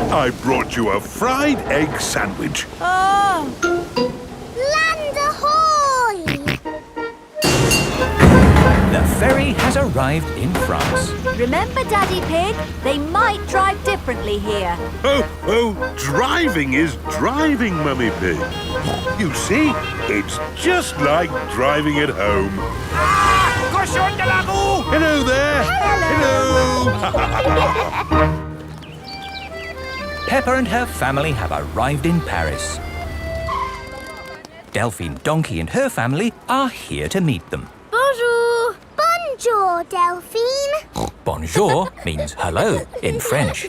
I brought you a fried egg sandwich. Oh! Land ahoy! The ferry has arrived in France. Remember, Daddy Pig? They might drive differently here. Oh, driving is driving, Mummy Pig. You see, it's just like driving at home. Cochon de la roue! Hello there! Hello! Peppa and her family have arrived in Paris. Delphine Donkey and her family are here to meet them. Bonjour! Bonjour, Delphine. Bonjour means hello in French.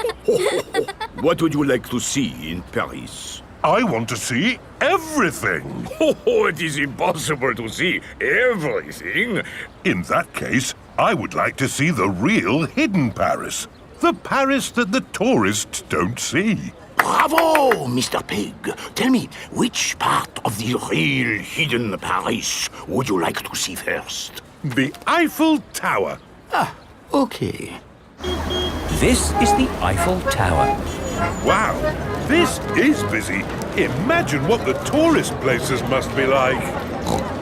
What would you like to see in Paris? I want to see everything. Oh, it is impossible to see everything. In that case, I would like to see the real hidden Paris. The Paris that the tourists don't see. Bravo, Mr. Pig. Tell me, which part of the real hidden Paris would you like to see first? The Eiffel Tower. Ah, okay. This is the Eiffel Tower. Wow, this is busy. Imagine what the tourist places must be like.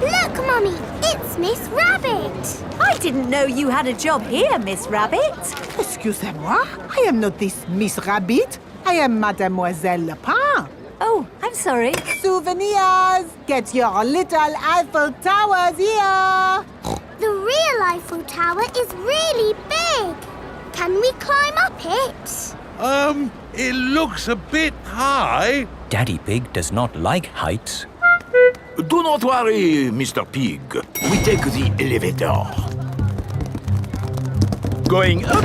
Look, Mummy, it's Miss Rabbit. I didn't know you had a job here, Miss Rabbit. Excusez-moi, I am not this Miss Rabbit. I am Mademoiselle Lapin. Oh, I'm sorry. Souvenirs! Get your little Eiffel Towers here! The real Eiffel Tower is really big. Can we climb up it? It looks a bit high. Daddy Pig does not like heights. Do not worry, Mr. Pig. We take the elevator. Going up.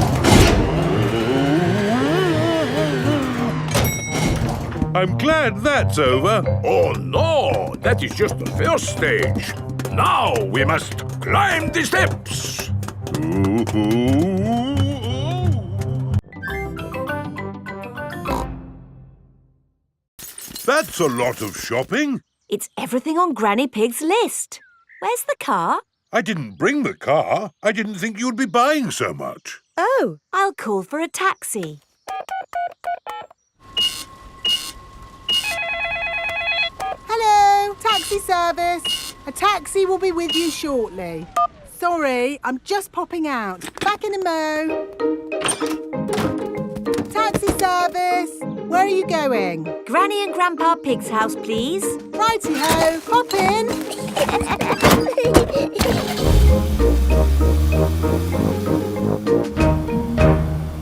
I'm glad that's over. Oh no, that is just the first stage. Now we must climb the steps. That's a lot of shopping. It's everything on Granny Pig's list. Where's the car? I didn't bring the car. I didn't think you'd be buying so much. Oh, I'll call for a taxi. Hello, taxi service. A taxi will be with you shortly. Sorry, I'm just popping out. Back in a mo. Taxi service. Where are you going? Granny and Grandpa Pig's house, please. Righty-ho, hop in.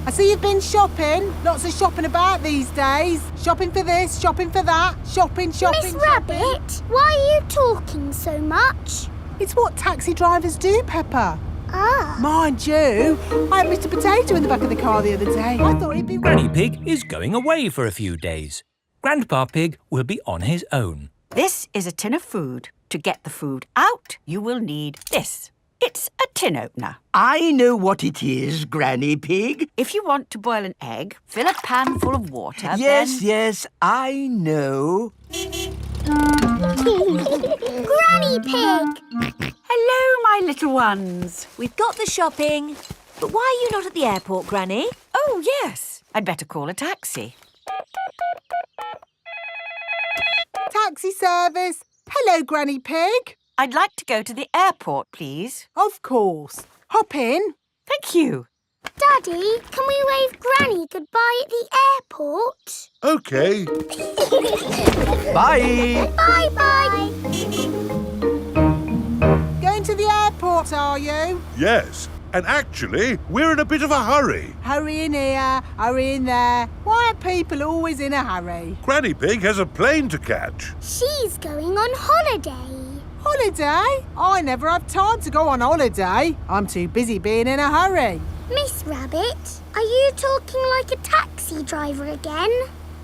I see you've been shopping. Lots of shopping about these days. Shopping for this, shopping for that. Shopping. Miss Rabbit, why are you talking so much? It's what taxi drivers do, Peppa. Ah. Mind you, I had Mr. Potato in the back of the car the other day. I thought he'd be... Granny Pig is going away for a few days. Grandpa Pig will be on his own. This is a tin of food. To get the food out, you will need this. It's a tin opener. I know what it is, Granny Pig. If you want to boil an egg, fill a pan full of water, Yes, I know. Granny Pig! Hello, my little ones. We've got the shopping. But why are you not at the airport, Granny? Oh, yes. I'd better call a taxi. Taxi service. Hello, Granny Pig. I'd like to go to the airport, please. Of course. Hop in. Thank you. Daddy, can we wave Granny goodbye at the airport? OK. Bye. Bye-bye. Going to the airport, are you? Yes. And actually, we're in a bit of a hurry. Hurry in here, hurry in there. Why are people always in a hurry? Granny Pig has a plane to catch. She's going on holiday. Holiday? I never have time to go on holiday. I'm too busy being in a hurry. Miss Rabbit, are you talking like a taxi driver again?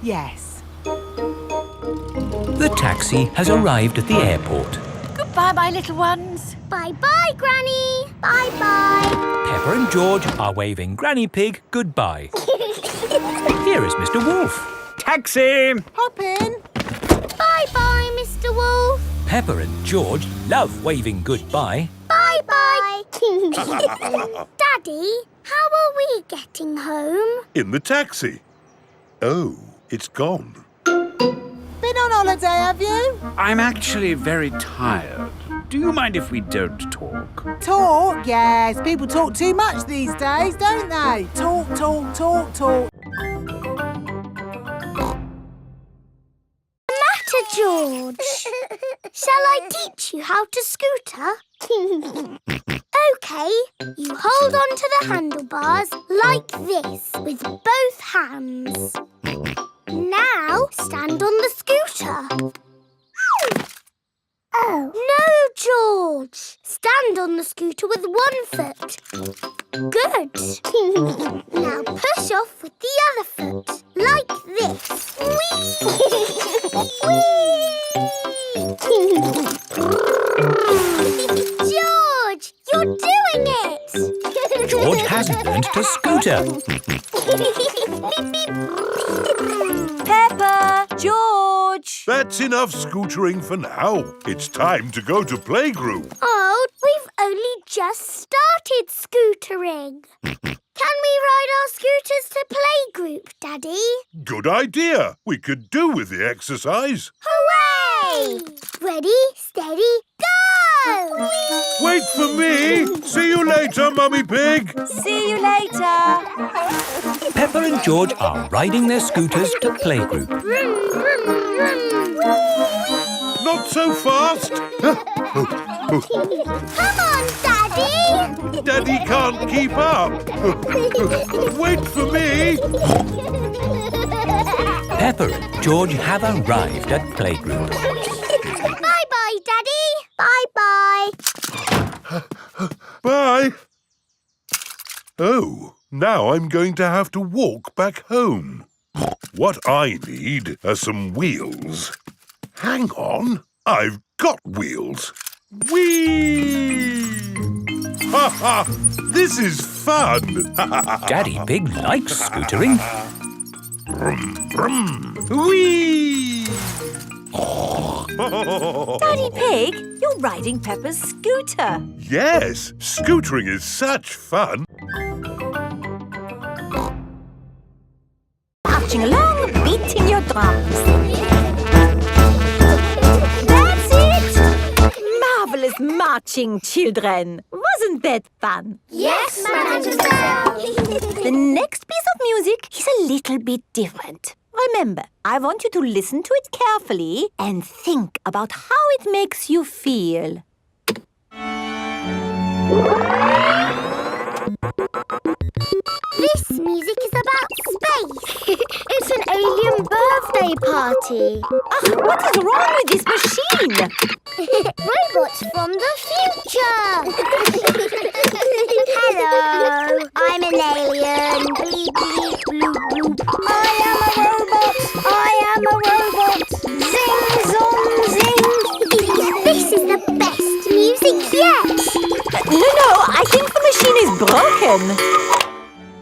Yes. The taxi has arrived at the airport. Goodbye, my little ones. Bye-bye, Granny. Bye-bye. Peppa and George are waving Granny Pig goodbye. Here is Mr. Wolf. Taxi. Hop in. Bye-bye, Mr. Wolf. Peppa and George love waving goodbye. Bye-bye. Daddy, how are we getting home? In the taxi. Oh, it's gone. Been on holiday, have you? I'm actually very tired. Do you mind if we don't talk? Talk? Yes, people talk too much these days, don't they? Talk, talk, talk, talk. Matter, George. Shall I teach you how to scooter? OK, you hold on to the handlebars like this with both hands. Now stand on the scooter. Oh. No, George. Stand on the scooter with one foot. Good. Now push off with the other foot, like this. George, you're doing it! George has learned to scooter. Peppa! George! That's enough scootering for now. It's time to go to playgroup. Oh, we've only just started scootering. Can we ride our scooters to playgroup, Daddy? Good idea. We could do with the exercise. Hooray! Ready, steady, go! Wait for me. See you later, Mummy Pig. See you later! Peppa and George are riding their scooters to playgroup. Vroom, vroom, vroom. Not so fast. Come on, Daddy! Daddy can't keep up. Wait for me. Peppa and George have arrived at playgroup. Bye-bye, Daddy. Bye-bye. Bye. Oh, now I'm going to have to walk back home. What I need are some wheels. Hang on, I've got wheels. Whee! Ha ha! This is fun! Daddy Pig likes scootering. Brum, brum. Whee! Daddy Pig, you're riding Peppa's scooter. Yes, scootering is such fun. Marching along, beating your drums. That's it! Marvelous marching, children. Wasn't that fun? Yes, Mademoiselle. The next piece of music is a little bit different. Remember, I want you to listen to it carefully and think about how it makes you feel. This music is about space. It's an alien birthday party. What is wrong with this machine? Robots from the future. Hello, I'm an alien. Bleep, bleep, bloop, bloop. I am a robot. I am a robot. Zing, zong, zing. This is the best music yet. No, I think the machine is broken.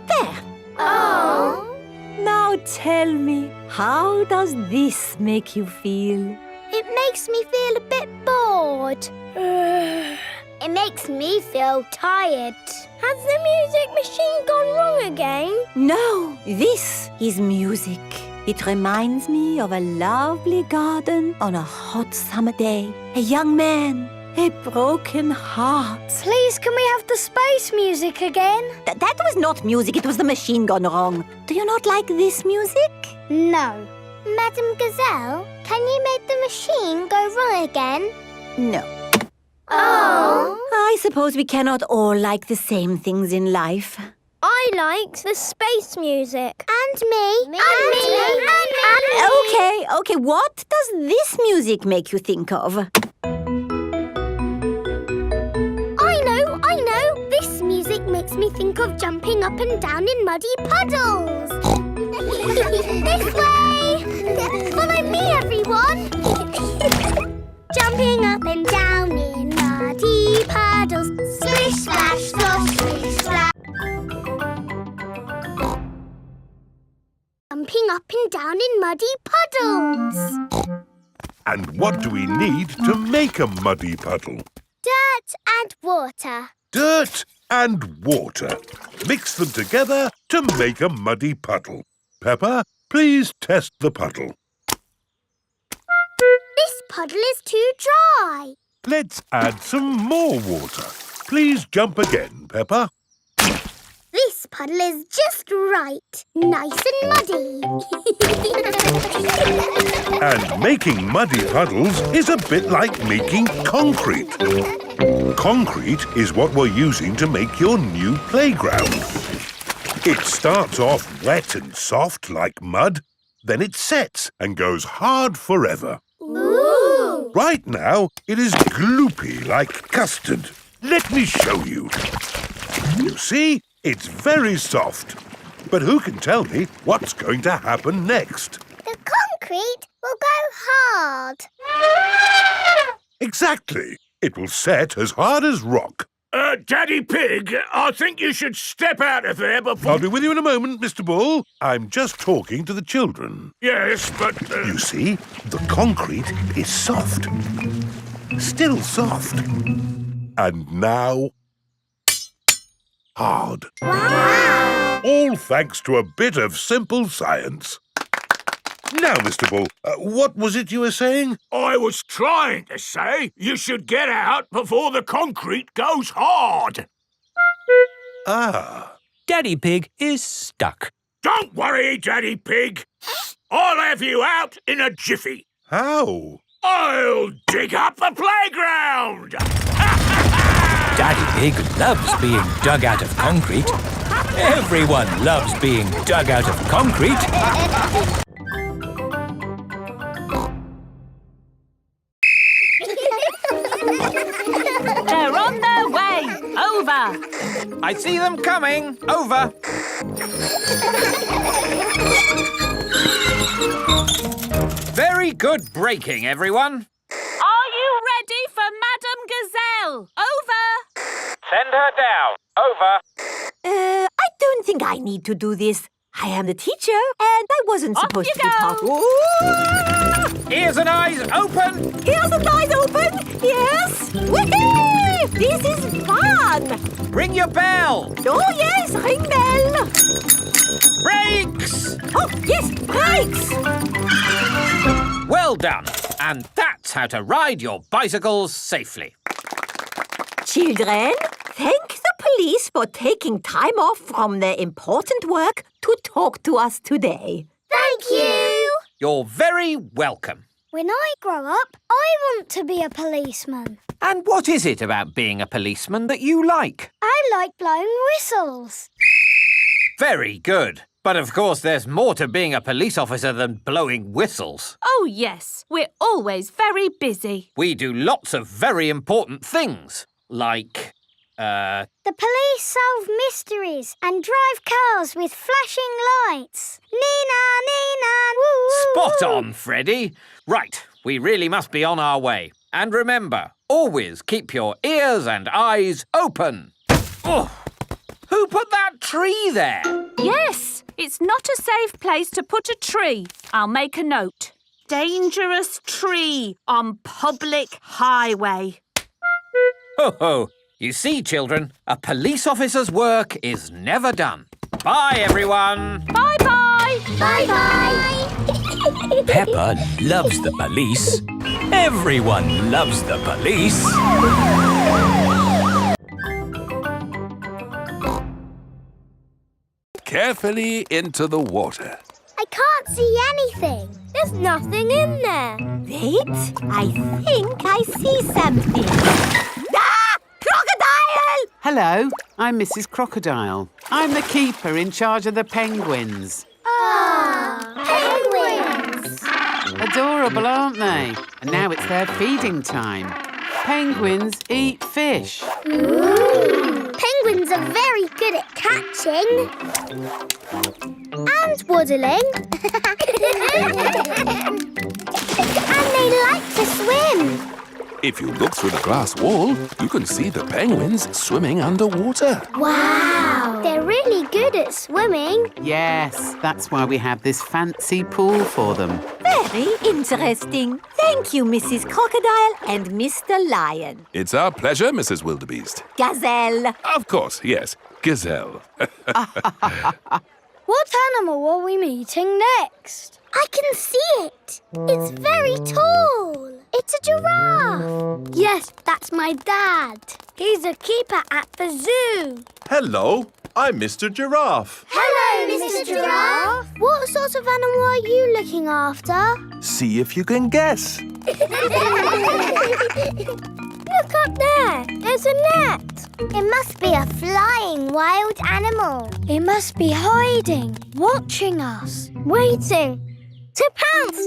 There. Oh. Now tell me, how does this make you feel? It makes me feel a bit bored. It makes me feel tired. Has the music machine gone wrong again? No, this is music. It reminds me of a lovely garden on a hot summer day. A young man, a broken heart. Please, can we have the space music again? That was not music, it was the machine gone wrong. Do you not like this music? No. Madame Gazelle, can you make the machine go wrong again? No. Oh. I suppose we cannot all like the same things in life. I liked the space music. And me. And me. Okay, what does this music make you think of? I know. This music makes me think of jumping up and down in muddy puddles. This way. Follow me, everyone. Jumping up and down in muddy puddles. Splish, splash, splosh, splish, splash. Jumping up and down in muddy puddles. And what do we need to make a muddy puddle? Dirt and water. Dirt and water. Mix them together to make a muddy puddle. Peppa, Please test the puddle. This puddle is too dry. Let's add some more water. Please jump again, Peppa. This puddle is just right. Nice and muddy. And making muddy puddles is a bit like making concrete. Concrete is what we're using to make your new playground. It starts off wet and soft like mud, then it sets and goes hard forever. Ooh! Right now, it is gloopy like custard. Let me show you. You see, it's very soft. But who can tell me what's going to happen next? The concrete will go hard. Exactly. It will set as hard as rock. Daddy Pig, I think you should step out of there before... I'll be with you in a moment, Mr. Bull. I'm just talking to the children. Yes, but... You see, the concrete is soft. Still soft. And now... hard. Wow! All thanks to a bit of simple science. Now, Mr. Bull, what was it you were saying? I was trying to say you should get out before the concrete goes hard. Ah. Daddy Pig is stuck. Don't worry, Daddy Pig. I'll have you out in a jiffy. How? I'll dig up the playground. Daddy Pig loves being dug out of concrete. Everyone loves being dug out of concrete. They're on their way. Over. I see them coming. Over. Very good braking, everyone. Are you ready for Madame Gazelle? Over. Send her down. Over. I don't think I need to do this. I am the teacher, and I wasn't supposed to be taught. Ears and eyes open. Ears and eyes open. Yes. Whee! This is fun. Ring your bell. Oh yes, ring bell. Brakes. Oh yes, brakes. Well done. And that's how to ride your bicycles safely. Children, thank the police for taking time off from their important work to talk to us today. Thank you. You're very welcome. When I grow up, I want to be a policeman. And what is it about being a policeman that you like? I like blowing whistles. Very good. But of course there's more to being a police officer than blowing whistles. Oh, yes. We're always very busy. We do lots of very important things, like, The police solve mysteries and drive cars with flashing lights. Nina, Nina, woo! Spot on, Freddy. Right, we really must be on our way. And remember, always keep your ears and eyes open. Oh, who put that tree there? Yes, it's not a safe place to put a tree. I'll make a note. Dangerous tree on public highway. Ho ho. You see, children, a police officer's work is never done. Bye, everyone. Bye-bye. Bye-bye. Peppa loves the police. Everyone loves the police. Carefully into the water. I can't see anything. There's nothing in there. Wait, I think I see something. Ah! Crocodile! Hello, I'm Mrs. Crocodile. I'm the keeper in charge of the penguins. Penguins! Adorable, aren't they? And now it's their feeding time. Penguins eat fish. Ooh. Penguins are very good at catching. And waddling. And they like to swim. If you look through the glass wall, you can see the penguins swimming underwater. Wow! They're really good at swimming. Yes, that's why we have this fancy pool for them. Very interesting. Thank you, Mrs. Crocodile and Mr. Lion. It's our pleasure, Mrs. Wildebeest. Gazelle. Of course, yes. Gazelle. What animal are we meeting next? I can see it. It's very tall. It's a giraffe. Yes, that's my dad. He's a keeper at the zoo. Hello, I'm Mr. Giraffe. Hello, Mr. Giraffe. What sort of animal are you looking after? See if you can guess. Look up there. There's a net. It must be a flying wild animal. It must be hiding, watching us, waiting to pounce.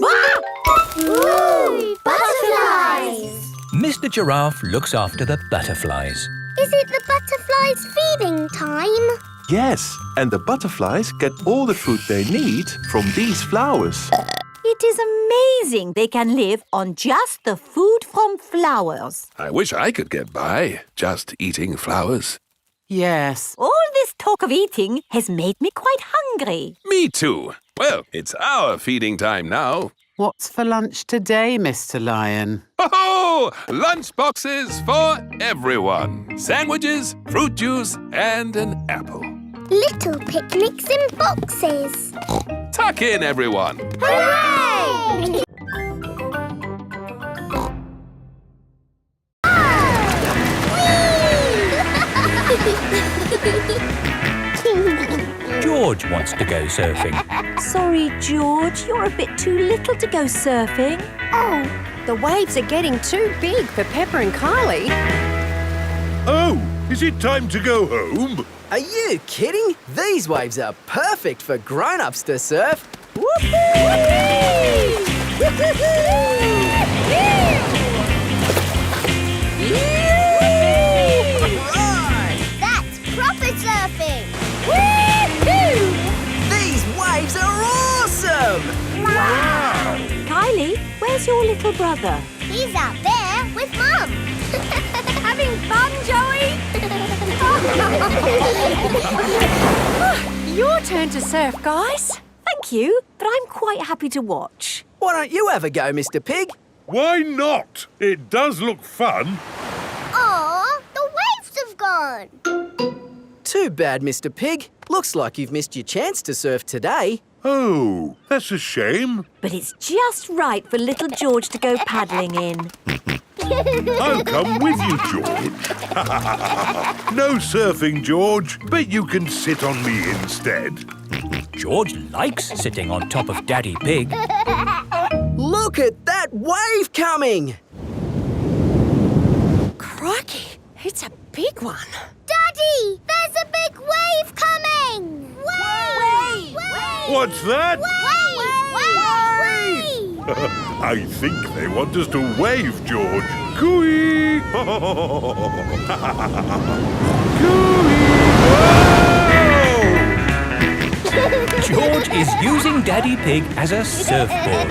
Ooh, butterflies! Mr. Giraffe looks after the butterflies. Is it the butterflies' feeding time? Yes, and the butterflies get all the food they need from these flowers. It is amazing they can live on just the food from flowers. I wish I could get by just eating flowers. Yes. All this talk of eating has made me quite hungry. Me too. Well, it's our feeding time now. What's for lunch today, Mr. Lion? Oh, lunch boxes for everyone. Sandwiches, fruit juice, and an apple. Little picnics in boxes. Tuck in, everyone. Hooray! George wants to go surfing. Sorry, George, you're a bit too little to go surfing. Oh, the waves are getting too big for Peppa and Kylie. Oh, is it time to go home? Are you kidding? These waves are perfect for grown-ups to surf. That's proper surfing. These waves are awesome! Wow! Kylie, where's your little brother? He's out there with Mum. Having fun, Joey? Your turn to surf, guys. Thank you, but I'm quite happy to watch. Why don't you have a go, Mr. Pig? Why not? It does look fun. Aw, the waves have gone. Too bad, Mr. Pig. Looks like you've missed your chance to surf today. Oh, that's a shame. But it's just right for little George to go paddling in. I'll come with you, George. No surfing, George, but you can sit on me instead. George likes sitting on top of Daddy Pig. Look at that wave coming! Crikey, it's a big one. Daddy, there's a big wave coming. Wave! What's that? Wave! I think they want us to wave, George. Cooey! George is using Daddy Pig as a surfboard.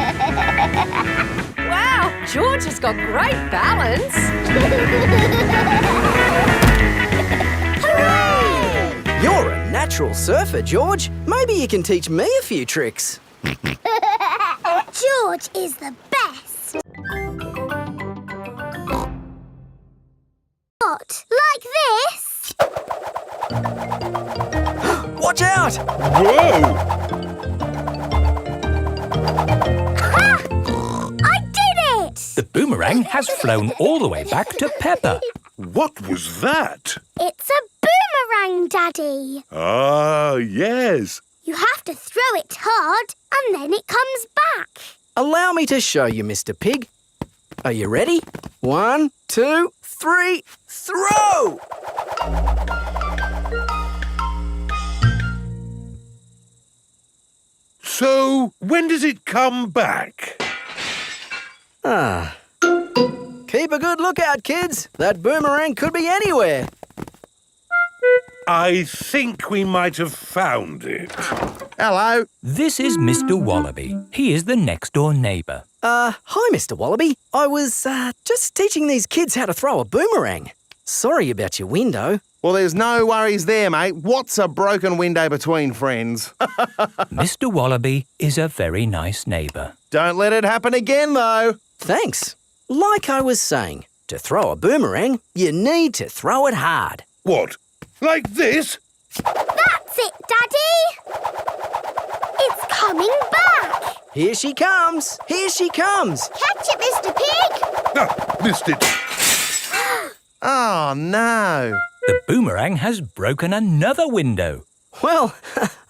Wow, George has got great balance. Hooray! You're a natural surfer, George. Maybe you can teach me a few tricks. George is the best. What? Like this? Watch out! Whoa! I did it! The boomerang has flown all the way back to Peppa. What was that? It's a boomerang, Daddy. Ah, yes. You have to throw it hard and then it comes back. Allow me to show you, Mr. Pig. Are you ready? 1, 2, 3, throw! So, when does it come back? Keep a good lookout, kids. That boomerang could be anywhere. I think we might have found it. Hello. This is Mr. Wallaby. He is the next-door neighbour. Hi, Mr. Wallaby. I was, just teaching these kids how to throw a boomerang. Sorry about your window. Well, there's no worries there, mate. What's a broken window between friends? Mr. Wallaby is a very nice neighbour. Don't let it happen again, though. Thanks. Like I was saying, to throw a boomerang, you need to throw it hard. What? Like this? That's it, Daddy. Here she comes! Here she comes! Catch it, Mr. Pig! Ah, missed it. Oh, no. The boomerang has broken another window. Well,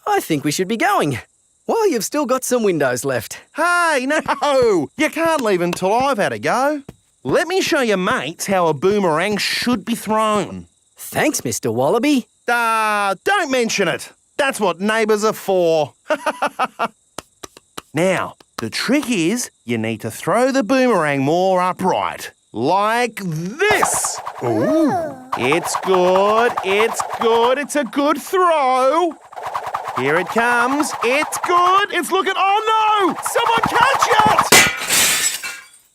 I think we should be going. Well, you've still got some windows left. Hey, no! You can't leave until I've had a go. Let me show your mates how a boomerang should be thrown. Thanks, Mr. Wallaby. Don't mention it. That's what neighbours are for. Now, the trick is you need to throw the boomerang more upright. Like this. Ooh. It's good. It's good. It's a good throw. Here it comes. It's good. It's looking... Oh, no! Someone catch it!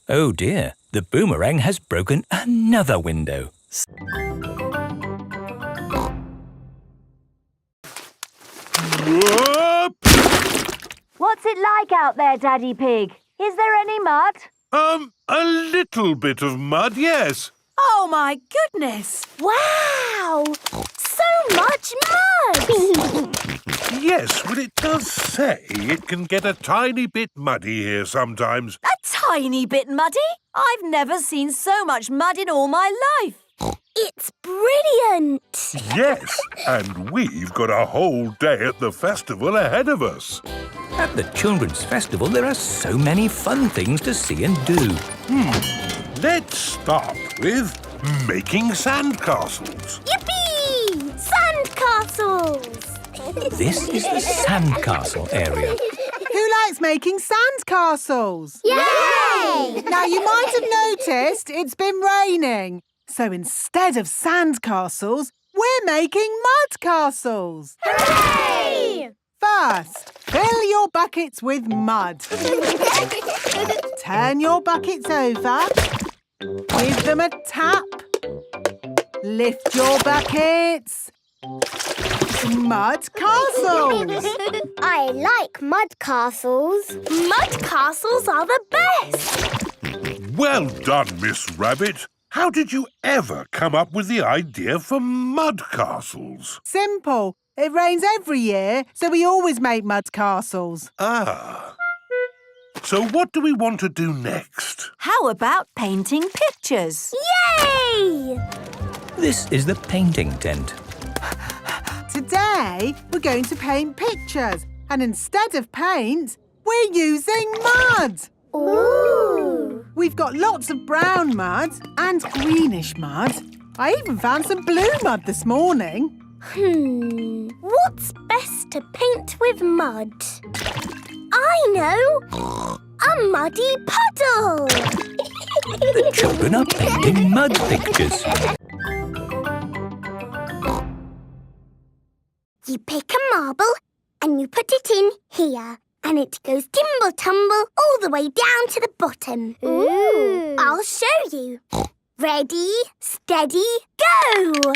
Oh dear, the boomerang has broken another window. Whoop. What's it like out there, Daddy Pig? Is there any mud? A little bit of mud, yes. Oh, my goodness. Wow! So much mud! Yes, but it does say it can get a tiny bit muddy here sometimes. A tiny bit muddy? I've never seen so much mud in all my life. It's brilliant! Yes, and we've got a whole day at the festival ahead of us. At the Children's Festival, there are so many fun things to see and do. Let's start with making sandcastles. Yippee! Sandcastles! This is the sandcastle area. Who likes making sandcastles? Yay! Now, you might have noticed it's been raining. So instead of sandcastles, we're making mud castles. Hooray! First, fill your buckets with mud. Turn your buckets over. Give them a tap. Lift your buckets. Mud castles. I like mud castles. Mud castles are the best. Well done, Miss Rabbit. How did you ever come up with the idea for mud castles? Simple. It rains every year, so we always make mud castles. Ah. So what do we want to do next? How about painting pictures? Yay! This is the painting tent. Today, we're going to paint pictures. And instead of paint, we're using mud. Ooh! We've got lots of brown mud and greenish mud. I even found some blue mud this morning. What's best to paint with mud? I know! A muddy puddle! The children are painting mud pictures. You pick a marble and you put it in here. And it goes timble-tumble all the way down to the bottom. Ooh! I'll show you. Ready, steady, go!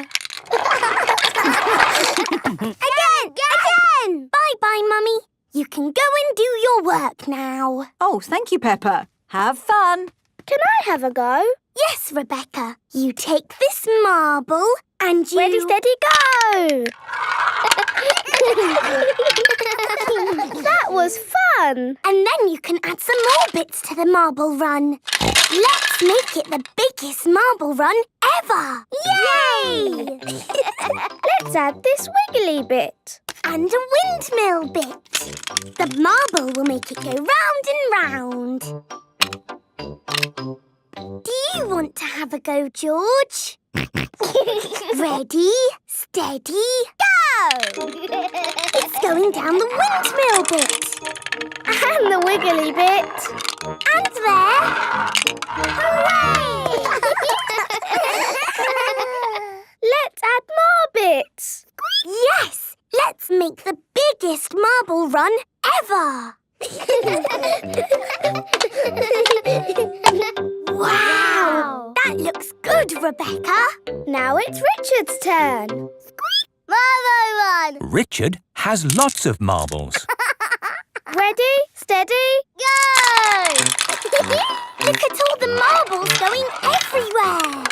Again! Bye-bye, Mummy. You can go and do your work now. Oh, thank you, Peppa. Have fun. Can I have a go? Yes, Rebecca. You take this marble and you... Ready, steady, go! That was fun. And then you can add some more bits to the marble run. Let's make it the biggest marble run ever. Yay! Let's add this wiggly bit. And a windmill bit. The marble will make it go round and round. Do you want to have a go, George? Ready, steady, go! It's going down the windmill bit. And the wiggly bit. And there. Hooray! Let's add more bits. Yes! Let's make the biggest marble run ever. Wow! That looks good, Rebecca. Now it's Richard's turn. Squeak! Marble run! Richard has lots of marbles. Ready, steady, go! Look at all the marbles going everywhere.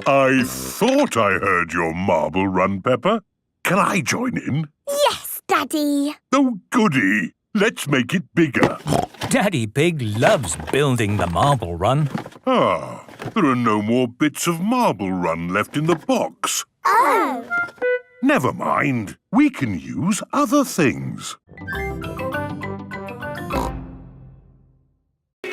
I thought I heard your marble run, Peppa. Can I join in? Yes, Daddy. Oh, goody. Let's make it bigger. Daddy Pig loves building the marble run. Ah, there are no more bits of marble run left in the box. Oh. Never mind. We can use other things.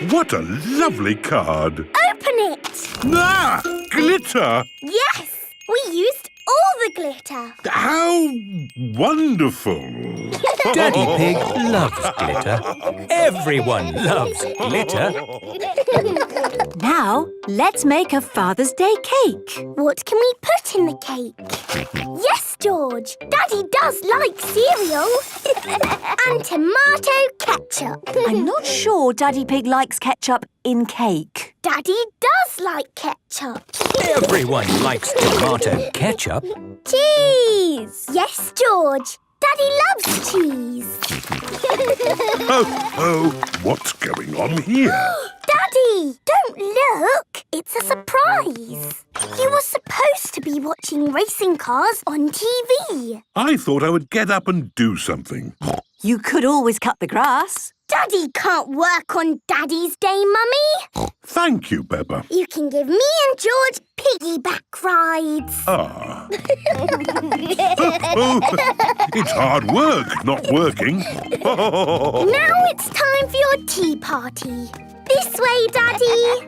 What a lovely card. Open it. Ah! Glitter! Yes, we used all the glitter. How wonderful! Daddy Pig loves glitter. Everyone loves glitter. Now, let's make a Father's Day cake. What can we put in the cake? Yes, George. Daddy does like cereal. And tomato ketchup. I'm not sure Daddy Pig likes ketchup in cake. Daddy does like ketchup. Everyone likes tomato ketchup. Cheese! Yes, George. Daddy loves cheese. Oh, what's going on here? Daddy, don't look. It's a surprise. You were supposed to be watching racing cars on TV. I thought I would get up and do something. You could always cut the grass. Daddy can't work on Daddy's Day, Mummy. Thank you, Peppa. You can give me and George piggyback rides. Ah. Oh, it's hard work, not working. Now it's time for your tea party. This way, Daddy.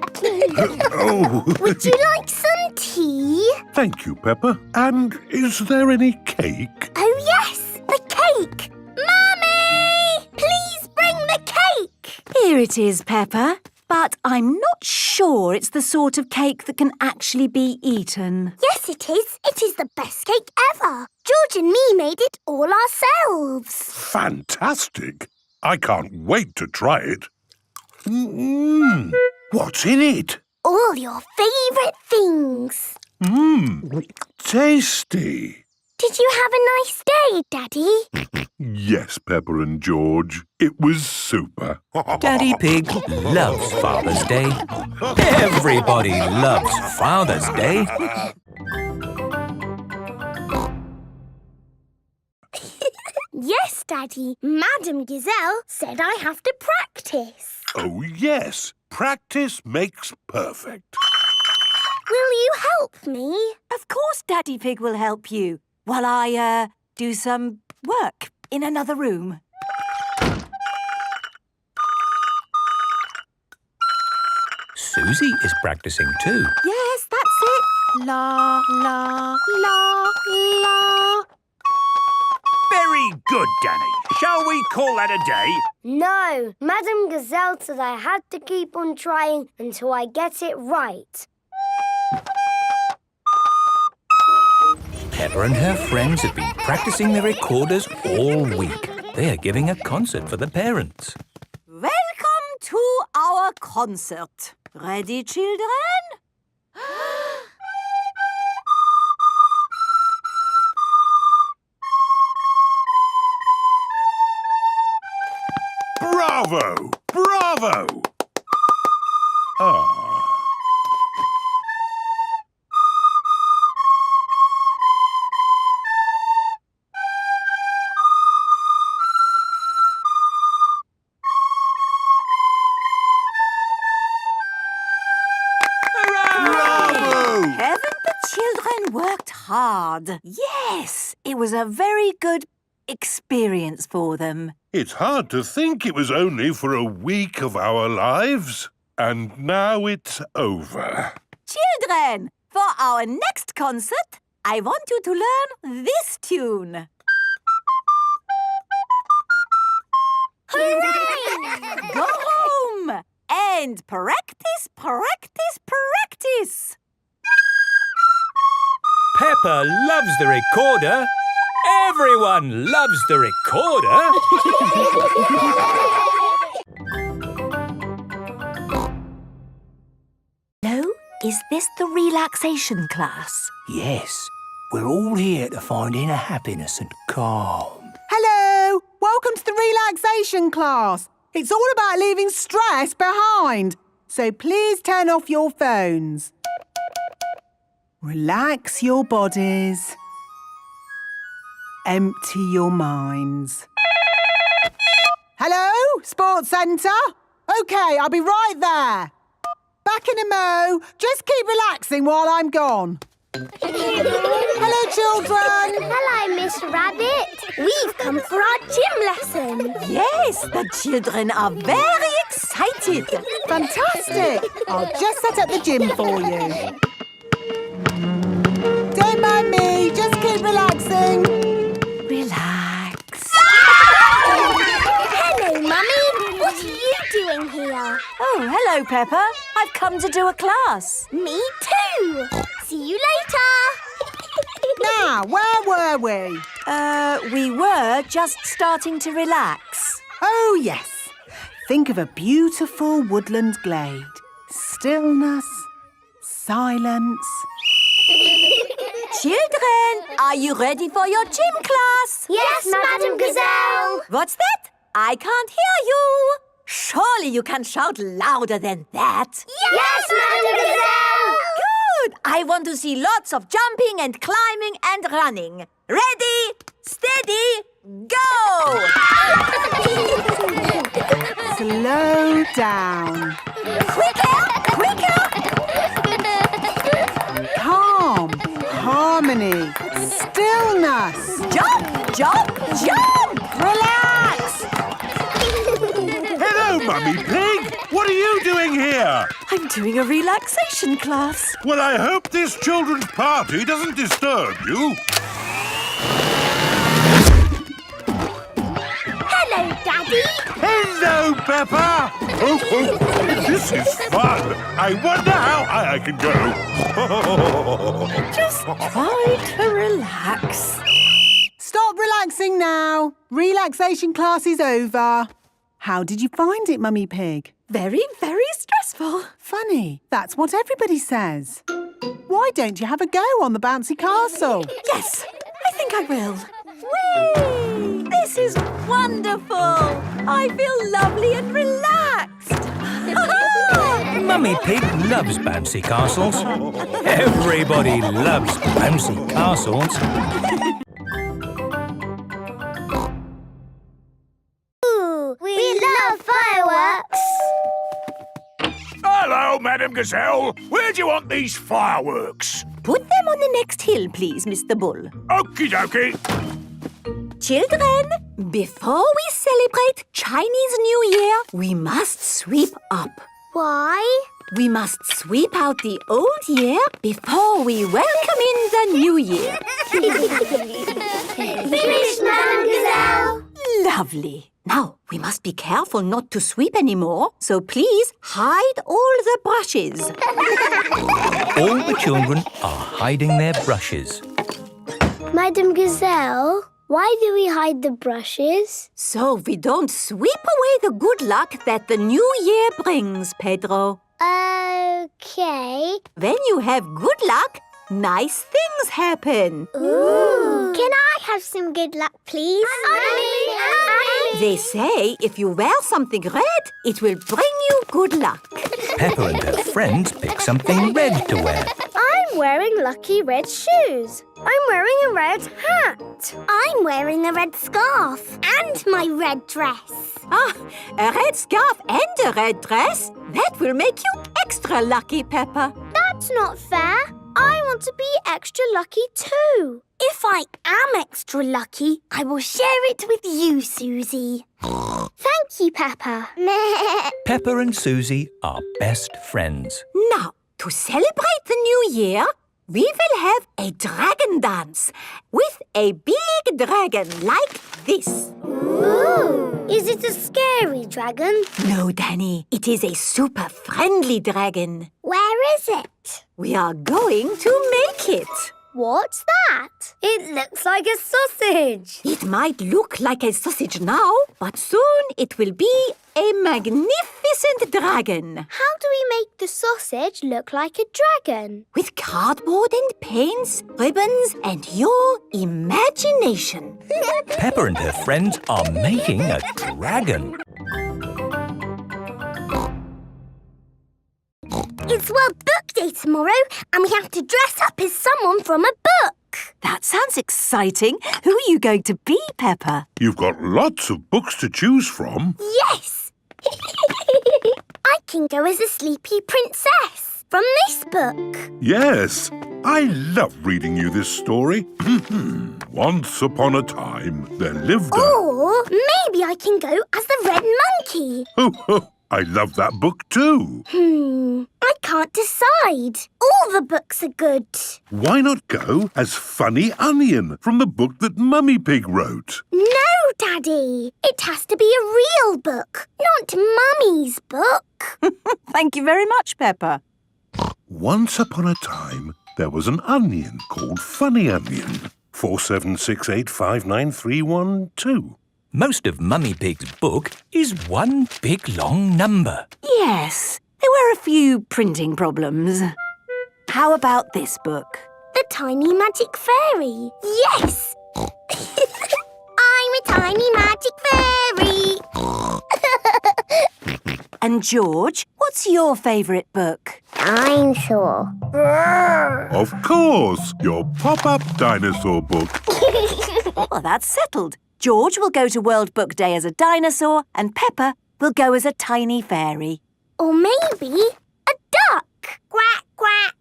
Oh. Would you like some tea? Thank you, Peppa. And is there any cake? Oh, yes, the cake. Mummy! Please bring the cake. Here it is, Peppa. But I'm not sure it's the sort of cake that can actually be eaten. Yes, it is. It is the best cake ever. George and me made it all ourselves. Fantastic. I can't wait to try it. What's in it? All your favourite things. Tasty. Did you have a nice day, Daddy? Yes, Peppa and George. It was super. Daddy Pig loves Father's Day. Everybody loves Father's Day. Yes, Daddy. Madam Gazelle said I have to practice. Oh, yes. Practice makes perfect. Will you help me? Of course Daddy Pig will help you while I, do some work in another room. Susie is practicing too. Yes, that's it. La, la, la, la. Very good, Danny. Shall we call that a day? No. Madam Gazelle said I had to keep on trying until I get it right. Peppa and her friends have been practicing the recorders all week. They are giving a concert for the parents. Welcome to our concert. Ready, children? Bravo! Bravo! Ah. Children worked hard. Yes, it was a very good experience for them. It's hard to think it was only for a week of our lives. And now it's over. Children, for our next concert, I want you to learn this tune. Hooray! Go home and practice, practice, practice. Peppa loves the recorder. Everyone loves the recorder. Hello, is this the relaxation class? Yes. We're all here to find inner happiness and calm. Hello! Welcome to the relaxation class. It's all about leaving stress behind. So please turn off your phones. Relax your bodies. empty your minds. Hello, Sports Centre? OK, I'll be right there. Back in a mo. Just keep relaxing while I'm gone. Hello, children. Hello, Miss Rabbit. We've come for our gym lesson. Yes, the children are very excited. Fantastic. I'll just set up the gym for you. Don't mind me. Just keep relaxing. Relax. Hello, Mummy. What are you doing here? Oh, hello, Peppa. I've come to do a class. Me too. See you later. Now, where were we? We were just starting to relax. Oh, yes. Think of a beautiful woodland glade. Stillness, silence. Children, are you ready for your gym class? Yes, Madam Gazelle. What's that? I can't hear you. Surely you can shout louder than that. Yes, Madam Gazelle. Good. I want to see lots of jumping and climbing and running. Ready, steady, go! Slow down. Quicker, quicker. Calm. Harmony. Stillness. Jump, jump, jump. Relax. Hello, Mummy Pig. What are you doing here? I'm doing a relaxation class. Well, I hope this children's party doesn't disturb you. Hello, Daddy. Hello, Peppa. Oh, this is fun. I wonder how high I can go. Just try to relax. Stop relaxing now. Relaxation class is over. How did you find it, Mummy Pig? Very, very stressful. Funny. That's what everybody says. Why don't you have a go on the bouncy castle? Yes, I think I will. Whee! This is wonderful. I feel lovely and relaxed. Mummy Pig loves bouncy castles. Everybody loves bouncy castles. We love fireworks. Hello, Madam Gazelle. Where do you want these fireworks? Put them on the next hill, please, Mr. Bull. Okie dokie. Children, before we celebrate Chinese New Year, we must sweep up. Why? We must sweep out the old year before we welcome in the new year. Finished, Madam Gazelle. Lovely. Now, we must be careful not to sweep anymore, so please hide all the brushes. All the children are hiding their brushes. Madam Gazelle, why do we hide the brushes? So we don't sweep away the good luck that the new year brings, Pedro. Okay. When you have good luck, nice things happen. Ooh. Can I have some good luck, please? They say if you wear something red, it will bring you good luck. Peppa and her friends pick something red to wear. I'm wearing lucky red shoes. I'm wearing a red hat. I'm wearing a red scarf and my red dress. Ah, a red scarf and a red dress? That will make you extra lucky, Peppa. That's not fair. I want to be extra lucky too. If I am extra lucky, I will share it with you, Susie. Thank you, Peppa. Peppa and Susie are best friends. Now, to celebrate the new year, we will have a dragon dance with a big dragon like this. Ooh! Is it a scary dragon? No, Danny. It is a super friendly dragon. Where is it? We are going to make it. What's that? It looks like a sausage. It might look like a sausage now, but soon it will be a magnificent dragon. How do we make the sausage look like a dragon? With cardboard and paints, ribbons, and your imagination. Peppa and her friends are making a dragon. It's World Book Day tomorrow, and we have to dress up as someone from a book. That sounds exciting. Who are you going to be, Peppa? You've got lots of books to choose from. Yes! I can go as a sleepy princess from this book. Yes, I love reading you this story. Once upon a time, there lived a... Or maybe I can go as the red monkey. I love that book too. I can't decide. All the books are good. Why not go as Funny Onion from the book that Mummy Pig wrote? No, Daddy. It has to be a real book, not Mummy's book. Thank you very much, Peppa. Once upon a time, there was an onion called Funny Onion. 4768593112. Most of Mummy Pig's book is one big long number. Yes, there were a few printing problems. How about this book? The Tiny Magic Fairy. Yes! I'm a tiny magic fairy. And George, what's your favourite book? Dinosaur. Of course, your pop-up dinosaur book. Well, that's settled. George will go to World Book Day as a dinosaur and Peppa will go as a tiny fairy. Or maybe a duck. Quack, quack.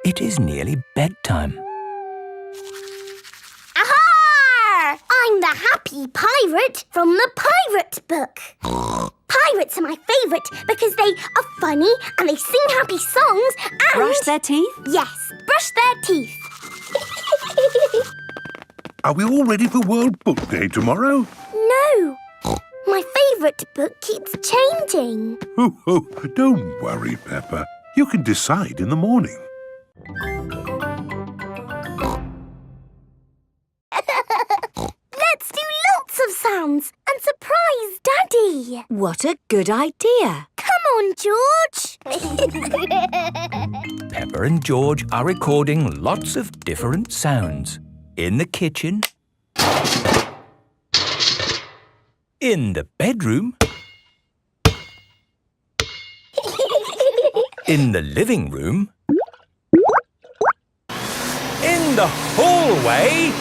It is nearly bedtime. Aha! I'm the happy pirate from the pirate book. Pirates are my favourite because they are funny and they sing happy songs and... Brush their teeth? Yes, brush their teeth. Are we all ready for World Book Day tomorrow? No. My favourite book keeps changing. Don't worry, Peppa. You can decide in the morning. Let's do lots of sounds and surprise Daddy. What a good idea. Come on, George. Peppa and George are recording lots of different sounds. In the kitchen, in the bedroom, in the living room, in the hallway,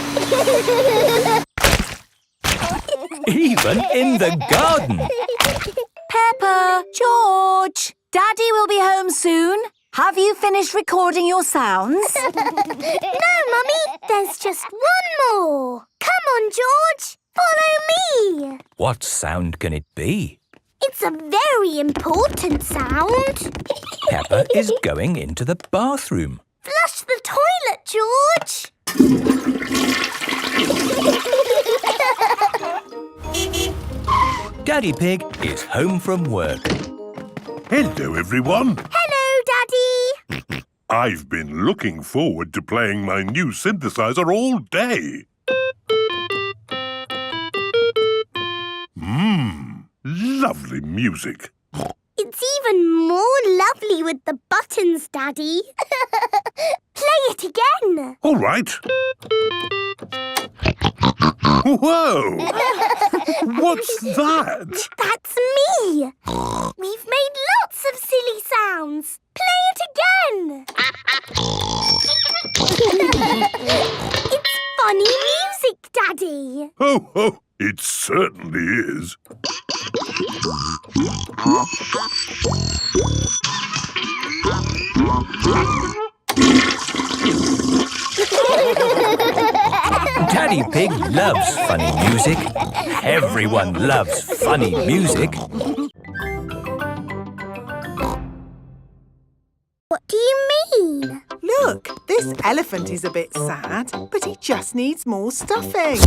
even in the garden. Peppa, George, Daddy will be home soon. Have you finished recording your sounds? No, Mummy. There's just one more. Come on, George. Follow me. What sound can it be? It's a very important sound. Peppa is going into the bathroom. Flush the toilet, George. Daddy Pig is home from work. Hello, everyone. Hello, Daddy. I've been looking forward to playing my new synthesizer all day. Lovely music. It's even more lovely with the buttons, Daddy. Play it again. All right. Whoa! What's that? That's me. We've made lots of silly sounds. Play it again. It's funny music, Daddy. Oh, it certainly is. Daddy Pig loves funny music. Everyone loves funny music. What do you mean? Look, this elephant is a bit sad, but he just needs more stuffing.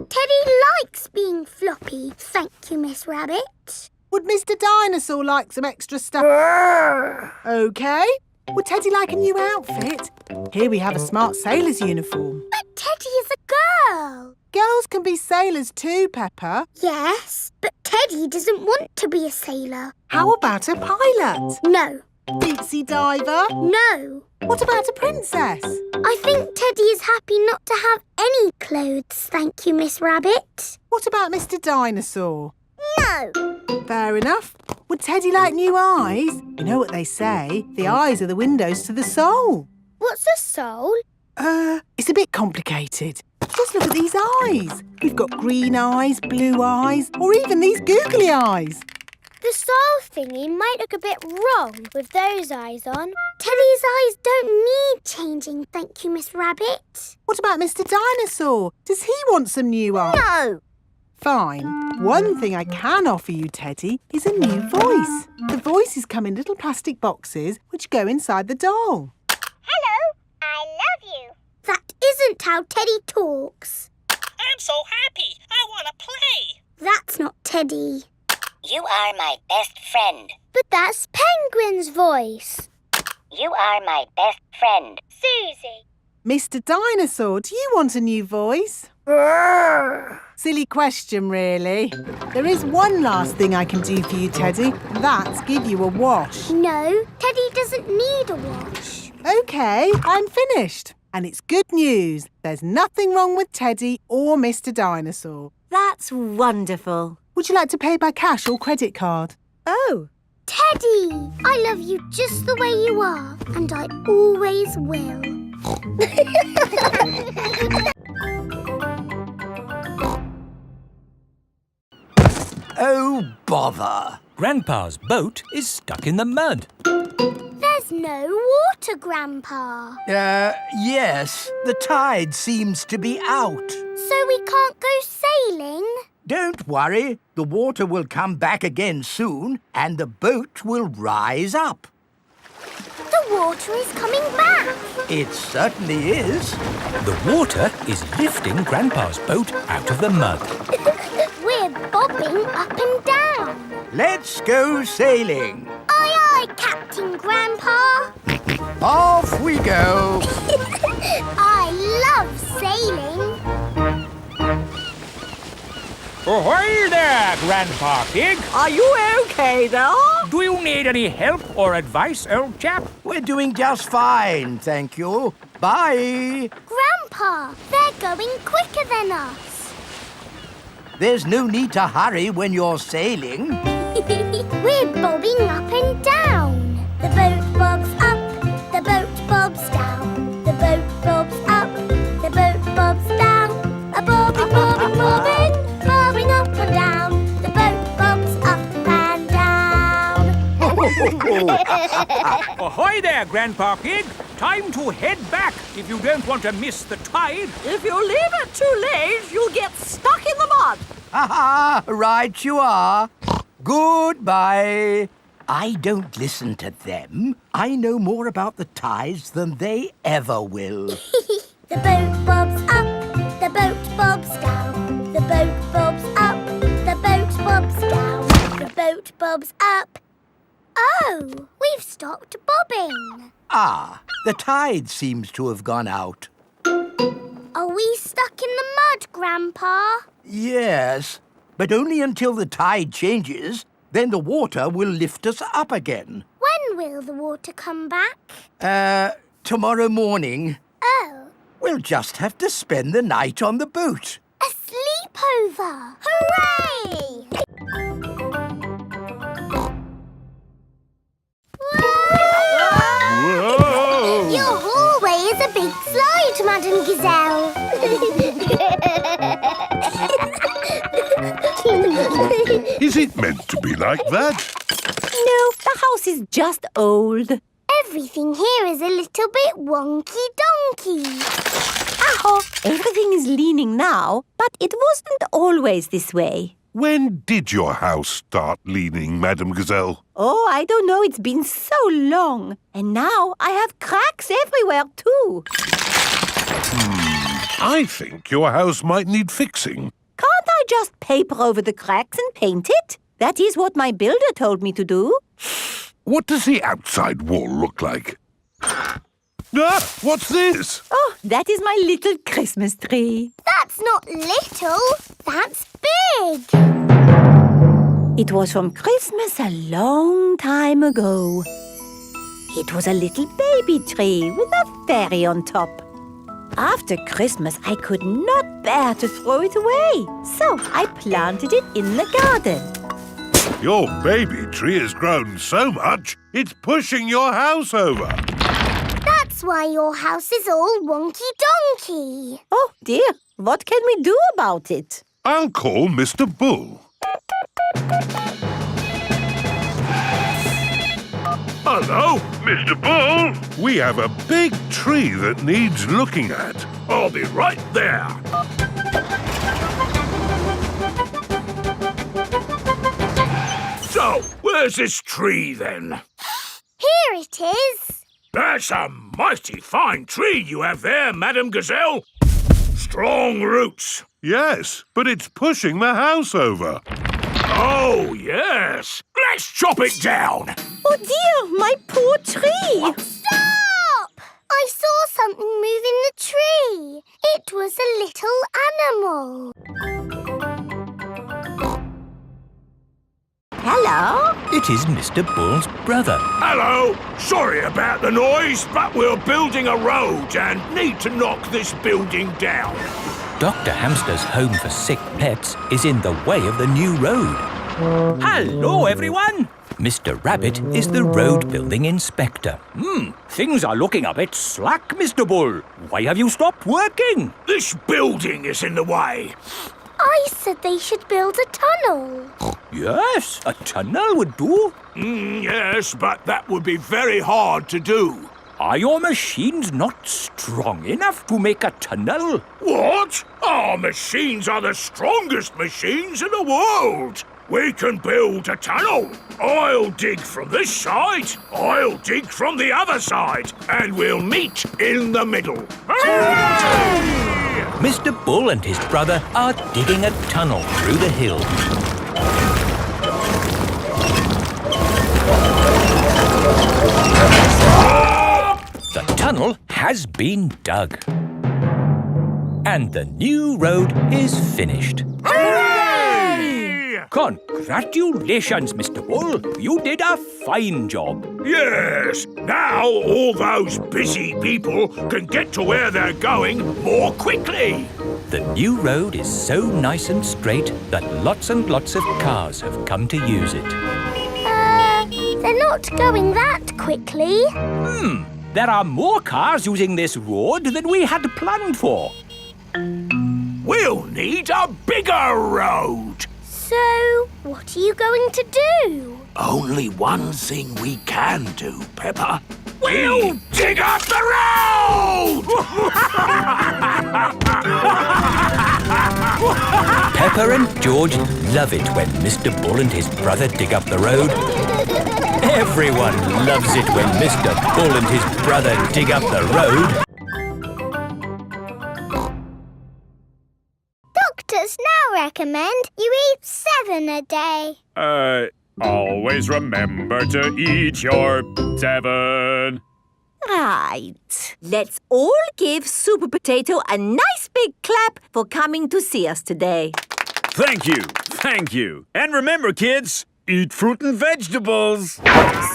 Teddy likes being floppy. Thank you, Miss Rabbit. Would Mr. Dinosaur like some extra stuff? OK. Would Teddy like a new outfit? Here we have a smart sailor's uniform. But Teddy is a girl. Girls can be sailors too, Peppa. Yes, but Teddy doesn't want to be a sailor. How about a pilot? No. Deep-sea diver? No. What about a princess? I think Teddy is happy not to have any clothes, thank you, Miss Rabbit. What about Mr. Dinosaur? No. Fair enough. Would Teddy like new eyes? You know what they say, the eyes are the windows to the soul. What's a soul? It's a bit complicated. Just look at these eyes. We've got green eyes, blue eyes, or even these googly eyes. The soul thingy might look a bit wrong with those eyes on. Teddy's eyes don't need changing, thank you, Miss Rabbit. What about Mr. Dinosaur? Does he want some new eyes? No. Fine. One thing I can offer you, Teddy, is a new voice. The voices come in little plastic boxes which go inside the doll. Hello, I love you. That isn't how Teddy talks. I'm so happy. I want to play. That's not Teddy. You are my best friend. But that's Penguin's voice. You are my best friend. Susie. Mr. Dinosaur, do you want a new voice? Silly question, really. There is one last thing I can do for you, Teddy, and that's give you a wash. No, Teddy doesn't need a wash. OK, I'm finished. And it's good news. There's nothing wrong with Teddy or Mr. Dinosaur. That's wonderful. Would you like to pay by cash or credit card? Oh. Teddy, I love you just the way you are, and I always will. Oh, bother. Grandpa's boat is stuck in the mud. There's no water, Grandpa. Yes. The tide seems to be out. So we can't go sailing? Don't worry. The water will come back again soon, and the boat will rise up. The water is coming back. It certainly is. The water is lifting Grandpa's boat out of the mud. We're bobbing up and down. Let's go sailing. Aye, aye, Captain Grandpa. Off we go. I love sailing. Ahoy there, Grandpa Pig. Are you okay there? Do you need any help or advice, old chap? We're doing just fine, thank you. Bye. Grandpa, they're going quicker than us. There's no need to hurry when you're sailing. We're bobbing up and down. The boat bobs up, the boat bobs down. The boat bobs up, the boat bobs down. A bobbing, bobbing, bobbing, bobbing up and down. The boat bobs up and down. Ahoy there, Grandpa Pig. Time to head back if you don't want to miss the tide. If you leave it too late, you'll get stuck in the mud. Ha-ha, right you are. Goodbye. I don't listen to them. I know more about the tides than they ever will. The boat bobs up, the boat bobs down. The boat bobs up, the boat bobs down. The boat bobs up. Oh, we've stopped bobbing. Ah, the tide seems to have gone out. Are we stuck in the mud, Grandpa? Yes, but only until the tide changes. Then the water will lift us up again. When will the water come back? Tomorrow morning. Oh. We'll just have to spend the night on the boat. A sleepover! Hooray! Whoa! Your hallway is a big slide, Madame Gazelle. Is it meant to be like that? No, the house is just old. Everything here is a little bit wonky-donkey. Aho, everything is leaning now, but it wasn't always this way. When did your house start leaning, Madame Gazelle? Oh, I don't know. It's been so long. And now I have cracks everywhere, too. I think your house might need fixing. Can't I just paper over the cracks and paint it? That is what my builder told me to do. What does the outside wall look like? Ah! What's this? Oh, that is my little Christmas tree. That's not little. That's big. It was from Christmas a long time ago. It was a little baby tree with a fairy on top. After Christmas, I could not bear to throw it away, so I planted it in the garden. Your baby tree has grown so much, it's pushing your house over. That's why your house is all wonky-donkey. Oh, dear. What can we do about it? I'll call Mr. Bull. Hello? Mr. Bull? We have a big tree that needs looking at. I'll be right there. So, where's this tree then? Here it is. That's a mighty fine tree you have there, Madam Gazelle. Strong roots. Yes, but it's pushing the house over. Oh, yes. Let's chop it down. Oh, dear, my poor tree. Stop! I saw something move in the tree. It was a little animal. Hello? It is Mr. Bull's brother. Hello. Sorry about the noise, but we're building a road and need to knock this building down. Dr. Hamster's home for sick pets is in the way of the new road. Hello, everyone. Mr. Rabbit is the road building inspector. Things are looking a bit slack, Mr. Bull. Why have you stopped working? This building is in the way. I said they should build a tunnel. Yes, a tunnel would do. Yes, but that would be very hard to do. Are your machines not strong enough to make a tunnel? What? Our machines are the strongest machines in the world. We can build a tunnel. I'll dig from this side, I'll dig from the other side, and we'll meet in the middle. Hooray! Mr. Bull and his brother are digging a tunnel through the hill. The tunnel has been dug. And the new road is finished. Hooray! Congratulations, Mr. Bull. You did a fine job. Yes, now all those busy people can get to where they're going more quickly. The new road is so nice and straight that lots and lots of cars have come to use it. They're not going that quickly. There are more cars using this road than we had planned for. We'll need a bigger road. So, what are you going to do? Only one thing we can do, Peppa. We'll dig up the road! Peppa and George love it when Mr. Bull and his brother dig up the road. Everyone loves it when Mr. Bull and his brother dig up the road. Doctors now recommend you eat 7 a day. Always remember to eat your 7. Right. Let's all give Super Potato a nice big clap for coming to see us today. Thank you. Thank you. And remember, kids, eat fruit and vegetables.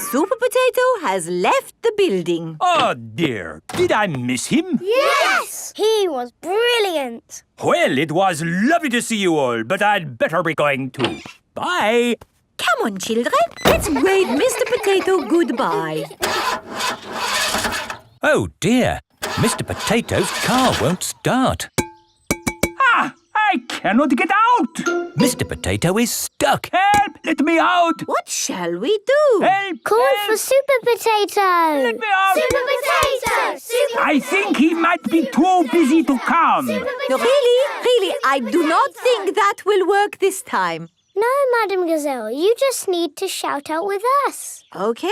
Super Potato has left the building. Oh, dear. Did I miss him? Yes! He was brilliant. Well, it was lovely to see you all, but I'd better be going too. Bye. Come on, children. Let's wave Mr. Potato goodbye. Oh, dear. Mr. Potato's car won't start. I cannot get out. Mr. Potato is stuck. Help! Let me out. What shall we do? Help! Call for Super Potato. Let me out. Super Potato! Super I think he might be too busy to come. Really, I do not think that will work this time. No, Madam Gazelle, you just need to shout out with us. Okay.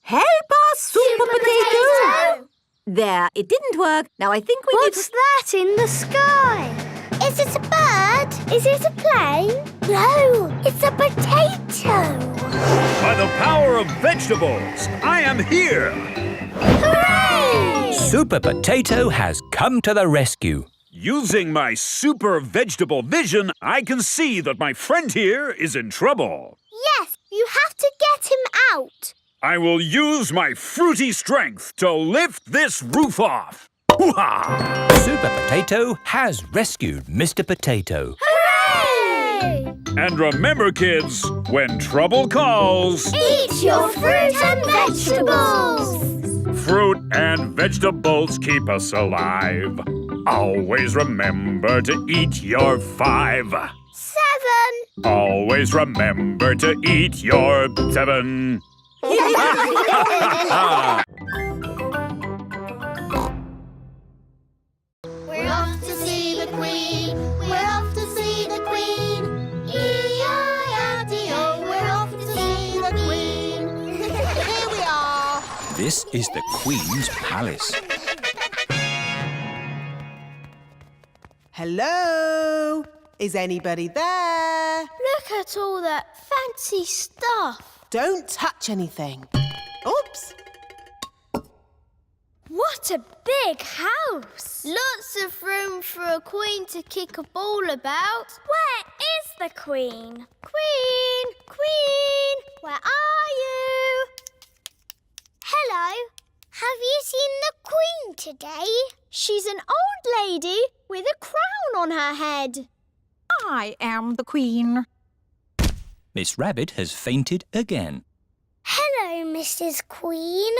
Help us, Super Potato! There, it didn't work. Now I think we What's that in the sky? Is it a bird? Is it a plane? No, it's a potato. By the power of vegetables, I am here. Hooray! Super Potato has come to the rescue. Using my super vegetable vision, I can see that my friend here is in trouble. Yes, you have to get him out. I will use my fruity strength to lift this roof off. Hoo-ha! Super Potato has rescued Mr. Potato. Hooray! Hooray! And remember, kids, when trouble calls, Eat your fruit and vegetables! fruit and vegetables keep us alive. Always remember to eat your 5. 7! Always remember to eat your 7. We're off to see the Queen. We're off to see the Queen. E-I-R-D-O. We're off to see the Queen. Here we are. This is the Queen's palace. Hello? Is anybody there? Look at all that fancy stuff. Don't touch anything. Oops. What a big house! Lots of room for a queen to kick a ball about. Where is the Queen? Queen! Queen! Where are you? Hello. Have you seen the Queen today? She's an old lady with a crown on her head. I am the Queen. Miss Rabbit has fainted again. Hello, Mrs. Queen.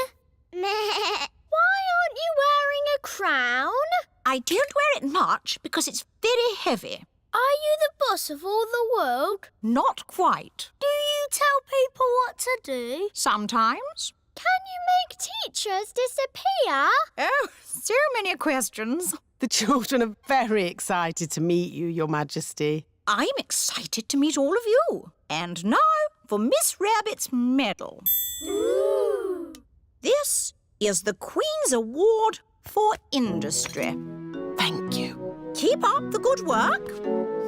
Why aren't you wearing a crown? I don't wear it much because it's very heavy. Are you the boss of all the world? Not quite. Do you tell people what to do? Sometimes. Can you make teachers disappear? Oh, so many questions. The children are very excited to meet you, Your Majesty. I'm excited to meet all of you. And now for Miss Rabbit's medal. Ooh. This is the Queen's Award for Industry. Thank you. Keep up the good work.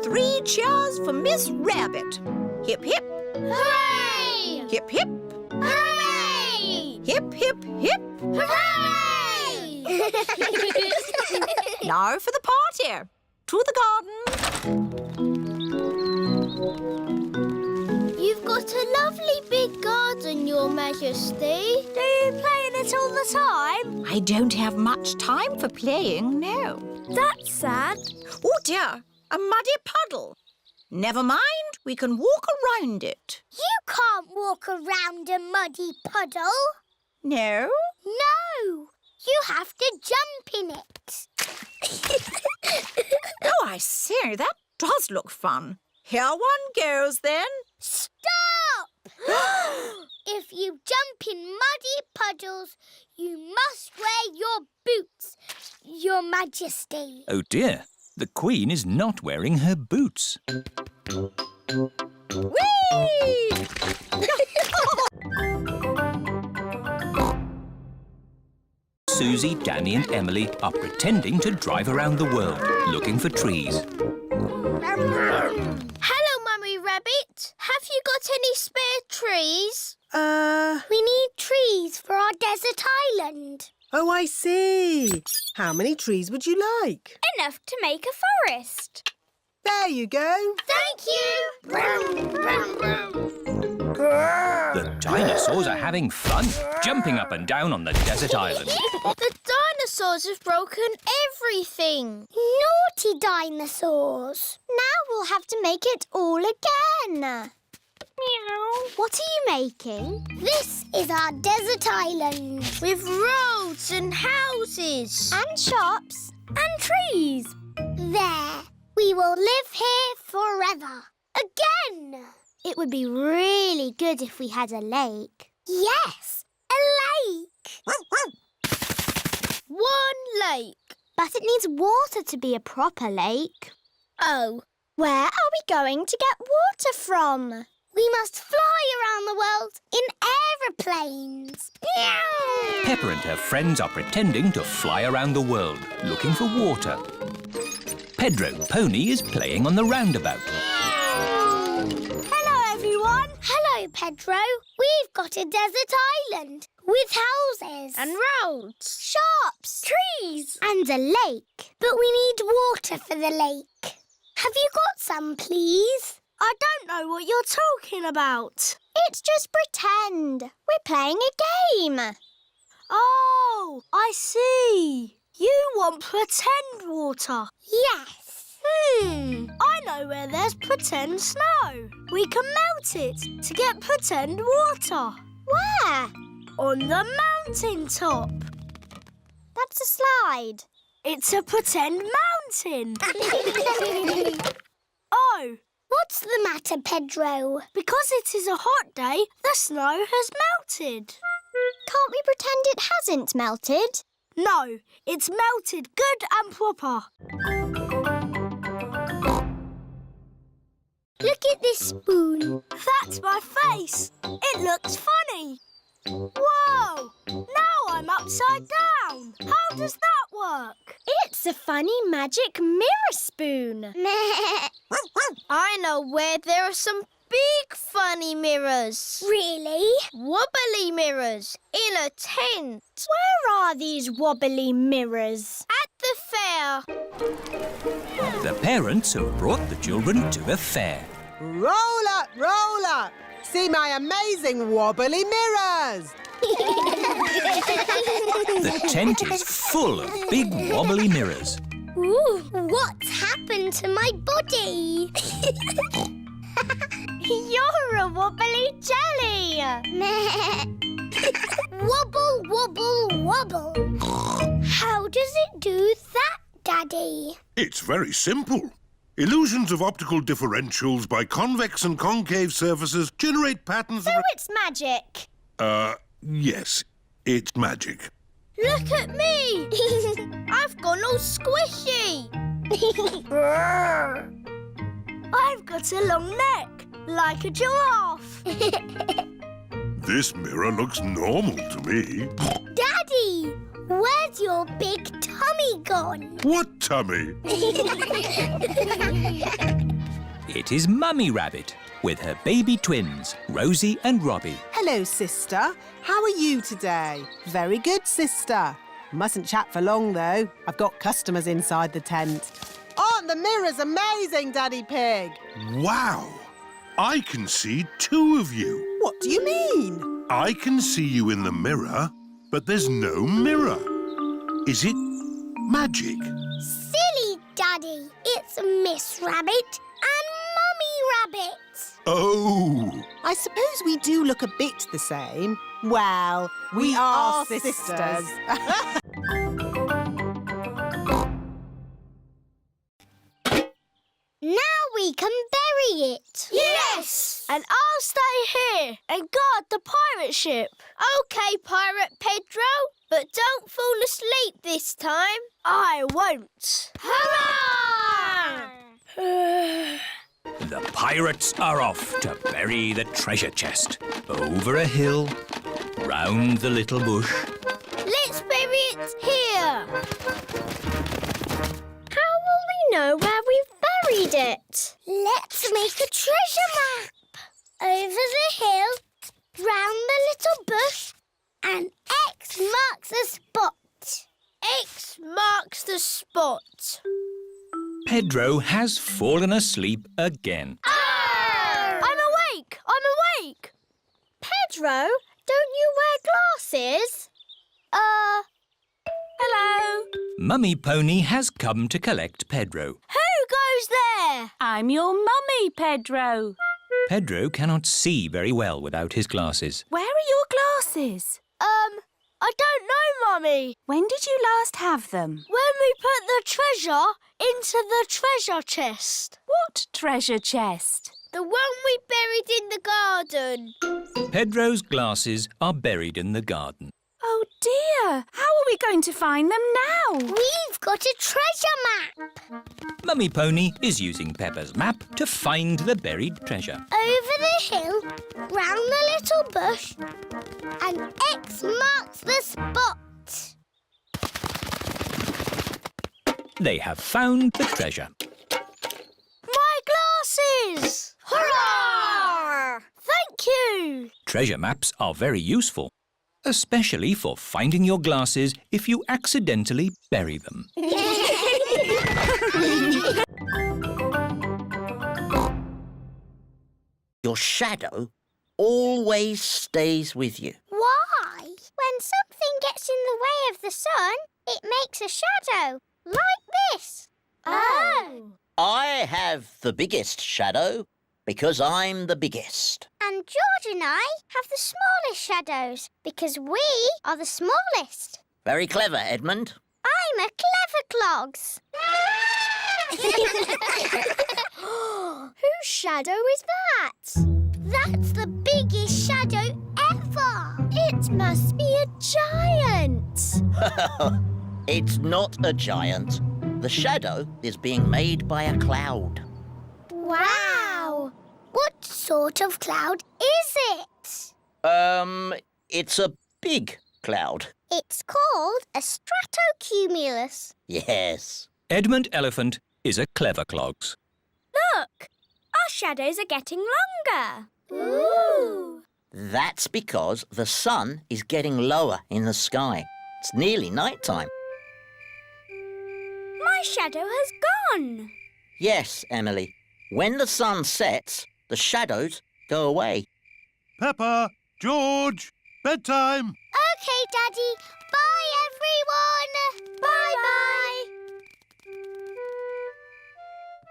3 cheers for Miss Rabbit. Hip, hip. Hooray! Hip, hip. Hooray! Hip, hip, hip. Hooray! Now for the party. To the garden. You've got a lovely big garden, Your Majesty. Do you play in it all the time? I don't have much time for playing, no. That's sad. Oh dear, a muddy puddle. Never mind, we can walk around it. You can't walk around a muddy puddle. No? No, you have to jump in it. Oh, I see, that does look fun. Here one goes then. Stop! If you jump in muddy puddles, you must wear your boots, Your Majesty. Oh dear, the Queen is not wearing her boots. Whee! Susie, Danny and Emily are pretending to drive around the world, looking for trees. Hello, Mummy Rabbit. Have you got any spare trees? We need trees for our desert island. Oh, I see. How many trees would you like? Enough to make a forest. There you go. Thank you. Brum, brum, brum. The dinosaurs are having fun, jumping up and down on the desert island. The dinosaurs have broken everything. Naughty dinosaurs. Now we'll have to make it all again. Meow. What are you making? This is our desert island. With roads and houses. And shops. And trees. There. We will live here forever. Again. It would be really good if we had a lake. Yes, a lake. One lake. But it needs water to be a proper lake. Oh, where are we going to get water from? We must fly around the world in aeroplanes. Meow. Peppa and her friends are pretending to fly around the world, looking for water. Pedro Pony is playing on the roundabout. Hello, everyone. Hello, Pedro. We've got a desert island with houses. And roads. Shops. Trees. And a lake. But we need water for the lake. Have you got some, please? I don't know what you're talking about. It's just pretend. We're playing a game. Oh, I see. You want pretend water. Yes. I know where there's pretend snow. We can melt it to get pretend water. Where? On the mountain top. That's a slide. It's a pretend mountain. Oh. What's the matter, Pedro? Because it is a hot day, the snow has melted. Can't we pretend it hasn't melted? No, it's melted good and proper. Look at this spoon. That's my face. It looks funny. Whoa! Now I'm upside down. How does that work? It's a funny magic mirror spoon. I know where there are some big funny mirrors. Really? Wobbly mirrors in a tent. Where are these wobbly mirrors? At the fair. The parents have brought the children to the fair. Roll up, roll up. See my amazing wobbly mirrors. The tent is full of big wobbly mirrors. Ooh, what's happened to my body? You're a wobbly jelly. Wobble, wobble, wobble. How does it do that, Daddy? It's very simple. Illusions of optical differentials by convex and concave surfaces generate patterns... So it's magic. Yes, it's magic. Look at me. I've gone all squishy. I've got a long neck, like a giraffe. This mirror looks normal to me. Daddy, where's your big tummy gone? What tummy? It is Mummy Rabbit with her baby twins, Rosie and Robbie. Hello, sister. How are you today? Very good, sister. Mustn't chat for long, though. I've got customers inside the tent. Aren't the mirrors amazing, Daddy Pig? Wow! I can see two of you. What do you mean? I can see you in the mirror, but there's no mirror. Is it magic? Silly, Daddy. It's Miss Rabbit and Mummy Rabbit. Oh! I suppose we do look a bit the same. Well, we are sisters. Now we can bury it. Yes! And I'll stay here and guard the pirate ship. OK, Pirate Pedro, but don't fall asleep this time. I won't. Hurrah! The pirates are off to bury the treasure chest. Over a hill, round the little bush. Let's bury it here. How will we know where we've buried it? Let's make a treasure map. Over the hill, round the little bush, and X marks the spot. X marks the spot. Pedro has fallen asleep again. Oh! I'm awake! I'm awake! Pedro, don't you wear glasses? Hello? Mummy Pony has come to collect Pedro. Who goes there? I'm your mummy, Pedro. Pedro cannot see very well without his glasses. Where are your glasses? I don't know, Mummy. When did you last have them? When we put the treasure into the treasure chest. What treasure chest? The one we buried in the garden. Pedro's glasses are buried in the garden. Oh dear! How are we going to find them now? We've got a treasure map. Mummy Pony is using Peppa's map to find the buried treasure. Over the hill, round the little bush, and X marks the spot. They have found the treasure. My glasses! Hurrah! Thank you! Treasure maps are very useful, especially for finding your glasses if you accidentally bury them. Your shadow always stays with you. Why? When something gets in the way of the sun, it makes a shadow, like this. Oh. I have the biggest shadow because I'm the biggest. And George and I have the smallest shadows because we are the smallest. Very clever, Edmund. I'm a clever clogs. Whose shadow is that? That's the biggest shadow ever. It must be a giant. It's not a giant. The shadow is being made by a cloud. Wow. What sort of cloud is it? It's a big cloud. It's called a stratocumulus. Yes. Edmund Elephant is a clever clogs. Look, our shadows are getting longer. Ooh. That's because the sun is getting lower in the sky. It's nearly night time. My shadow has gone. Yes, Emily. When the sun sets, the shadows go away. Peppa, George, bedtime. OK, Daddy. Bye, everyone. Bye-bye.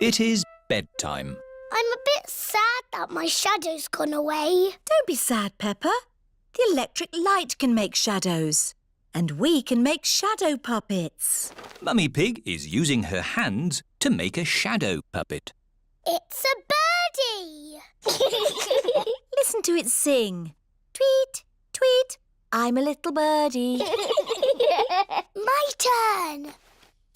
It is bedtime. I'm a bit sad that my shadow's gone away. Don't be sad, Peppa. The electric light can make shadows. And we can make shadow puppets. Mummy Pig is using her hands to make a shadow puppet. It's a birdie. Listen to it sing. Tweet, tweet, I'm a little birdie. My turn.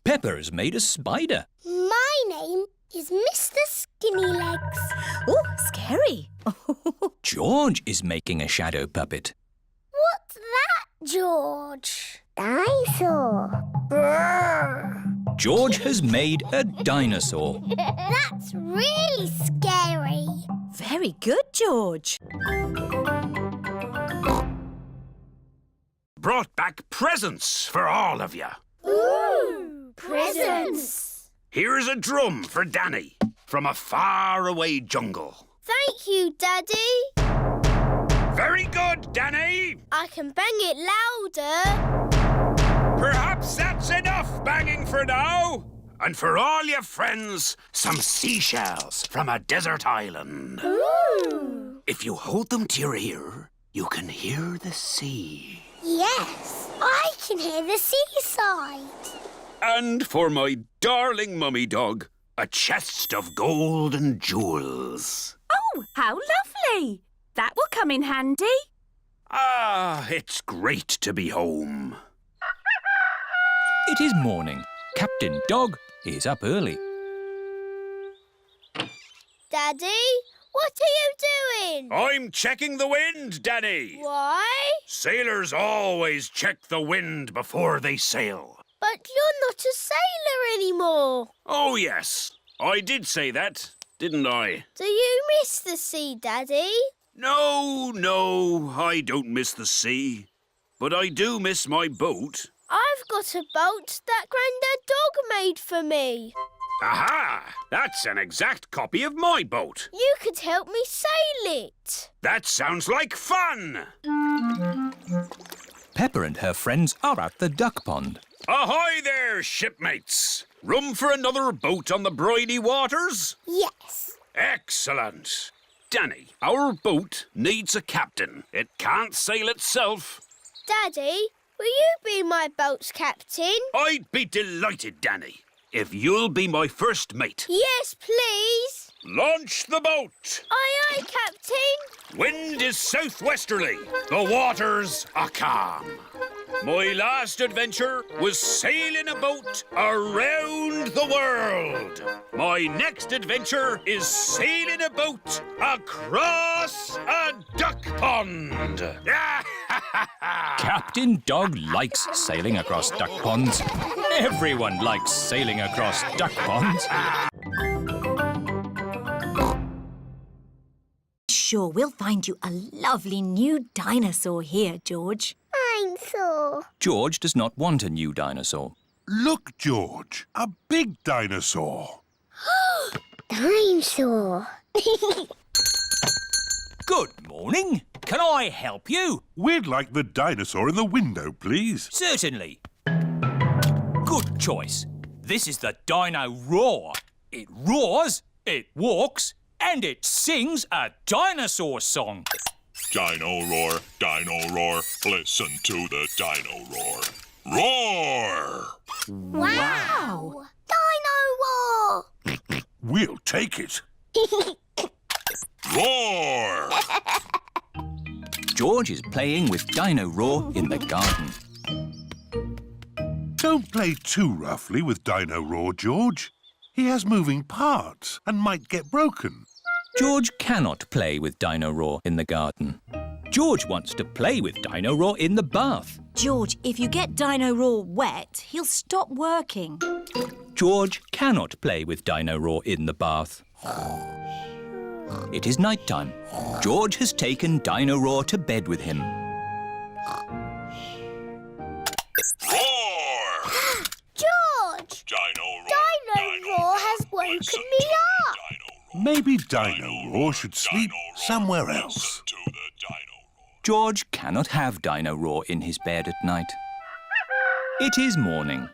Peppa has made a spider. My name is Mr. Skinny Legs. Oh, scary. George is making a shadow puppet. What's that, George? Dinosaur. Brrr. George has made a dinosaur. That's really scary. Very good, George. Brought back presents for all of you. Ooh, presents. Here's a drum for Danny from a faraway jungle. Thank you, Daddy. Very good, Danny. I can bang it louder. Perhaps that's enough banging for now. And for all your friends, some seashells from a desert island. Ooh. If you hold them to your ear, you can hear the sea. Yes, I can hear the seaside. And for my darling mummy dog, a chest of gold and jewels. Oh, how lovely. That will come in handy. Ah, it's great to be home. It is morning. Captain Dog is up early. Daddy, what are you doing? I'm checking the wind, Danny. Why? Sailors always check the wind before they sail. But you're not a sailor anymore. Oh, yes. I did say that, didn't I? Do you miss the sea, Daddy? No, I don't miss the sea. But I do miss my boat. I've got a boat that Grandad Dog made for me. Aha! That's an exact copy of my boat. You could help me sail it. That sounds like fun! Peppa and her friends are at the duck pond. Ahoy there, shipmates! Room for another boat on the briny waters? Yes. Excellent. Danny, our boat needs a captain. It can't sail itself. Daddy, will you be my boat's captain? I'd be delighted, Danny, if you'll be my first mate. Yes, please. Launch the boat. Aye, aye, Captain. Wind is southwesterly. The waters are calm. My last adventure was sailing a boat around the world. My next adventure is sailing a boat across a duck pond. Captain Dog likes sailing across duck ponds. Everyone likes sailing across duck ponds. Sure, we'll find you a lovely new dinosaur here, George. Dinosaur. George does not want a new dinosaur. Look, George, a big dinosaur. Dinosaur. Good morning. Can I help you? We'd like the dinosaur in the window, please. Certainly. Good choice. This is the Dino Roar. It roars, it walks, and it sings a dinosaur song. Dino roar, listen to the dino roar. Roar! Wow! Dino War! We'll take it. Roar! George is playing with Dino Roar in the garden. Don't play too roughly with Dino Roar, George. He has moving parts and might get broken. George cannot play with Dino Roar in the garden. George wants to play with Dino Roar in the bath. George, if you get Dino Roar wet, he'll stop working. George cannot play with Dino Roar in the bath. It is night time. George has taken Dino Roar to bed with him. George! Dino Roar has woken me up! Maybe Dino Roar should sleep somewhere else. George cannot have Dino Roar in his bed at night. It is morning.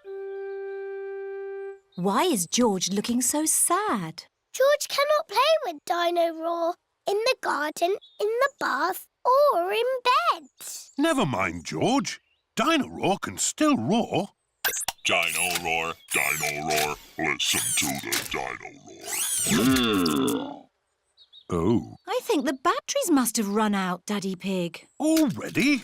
Why is George looking so sad? George cannot play with Dino Roar in the garden, in the bath, or in bed. Never mind, George. Dino Roar can still roar. Dino roar, listen to the dino roar. Oh. I think the batteries must have run out, Daddy Pig. Already?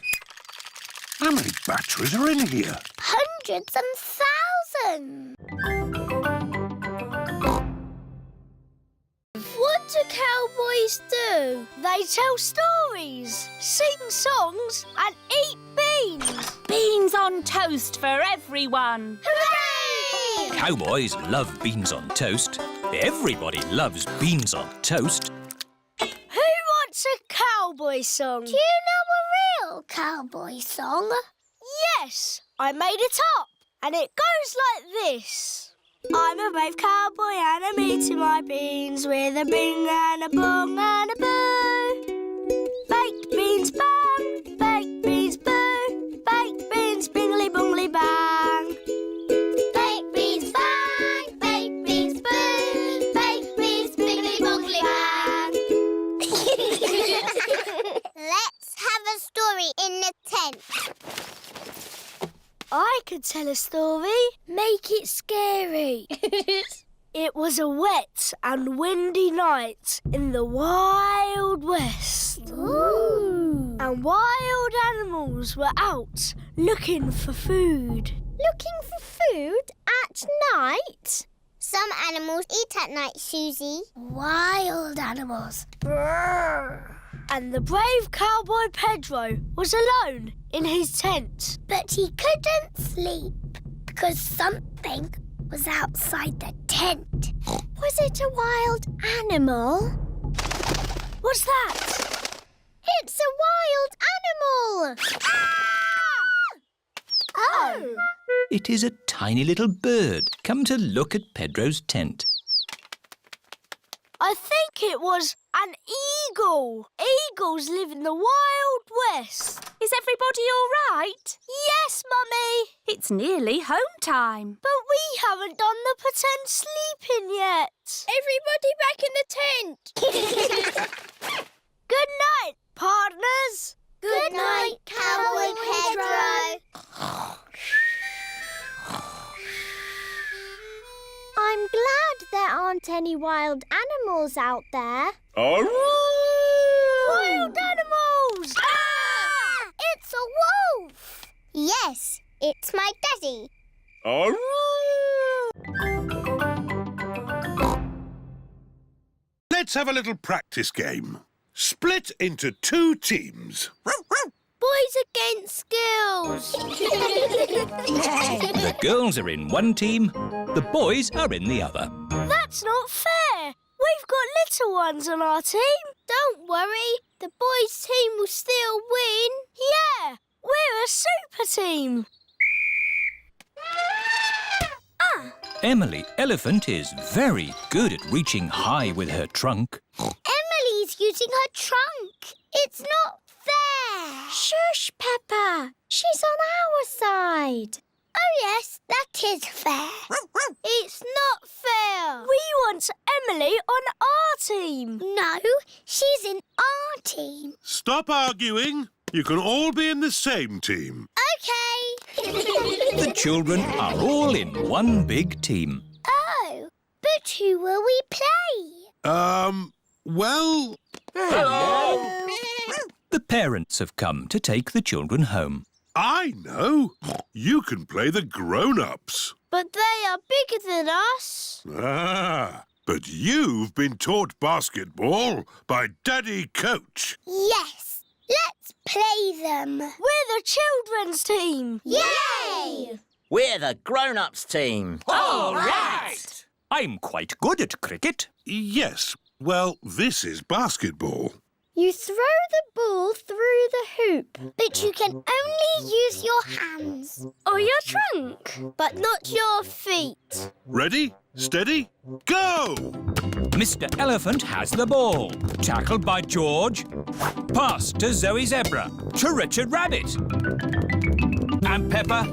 How many batteries are in here? Hundreds and thousands. What do cowboys do? They tell stories, sing songs and eat beans. Beans on toast for everyone. Hooray! Cowboys love beans on toast. Everybody loves beans on toast. Who wants a cowboy song? Do you know a real cowboy song? Yes, I made it up. And it goes like this. I'm a brave cowboy and I'm eating my beans with a bing and a bong and a boo. Baked beans bang, baked beans boo, baked beans bingly bongly bang. Baked beans bang, baked beans boo, baked beans bingly bongly bang. Let's have a story in the tent. I could tell a story. Make it scary. It was a wet and windy night in the Wild West. Ooh. And wild animals were out looking for food. Looking for food at night? Some animals eat at night, Susie. Wild animals. Brrr. And the brave cowboy Pedro was alone in his tent. But he couldn't sleep because something was outside the tent. Was it a wild animal? What's that? It's a wild animal! Ah! Oh! It is a tiny little bird come to look at Pedro's tent. I think it was an eagle. Eagles live in the Wild West. Is everybody all right? Yes, Mummy. It's nearly home time. But we haven't done the pretend sleeping yet. Everybody back in the tent. Good night, partners. Good night, Cowboy Pedro. I'm glad there aren't any wild animals out there. Wild animals! Ah! It's a wolf! Yes, it's my daddy. Let's have a little practice game. Split into 2 teams. Boys against girls. The girls are in one team, the boys are in the other. That's not fair. We've got little ones on our team. Don't worry, the boys' team will still win. Yeah, we're a super team. Emily Elephant is very good at reaching high with her trunk. Emily's using her trunk. It's not fair. Shush, Peppa. She's on our side. Oh, yes, that is fair. It's not fair. We team. No, she's in our team. Stop arguing. You can all be in the same team. OK. The children are all in one big team. Oh, but who will we play? Well... Hello! The parents have come to take the children home. I know. You can play the grown-ups. But they are bigger than us. Ah, but you've been taught basketball by Daddy Coach. Yes, let's play them. We're the children's team. Yay! We're the grown-ups team. All right! I'm quite good at cricket. Yes, well, this is basketball. You throw the ball through the hoop, but you can only use your hands. Or your trunk, but not your feet. Ready, steady, go! Mr. Elephant has the ball. Tackled by George. Pass to Zoe Zebra. To Richard Rabbit. And Peppa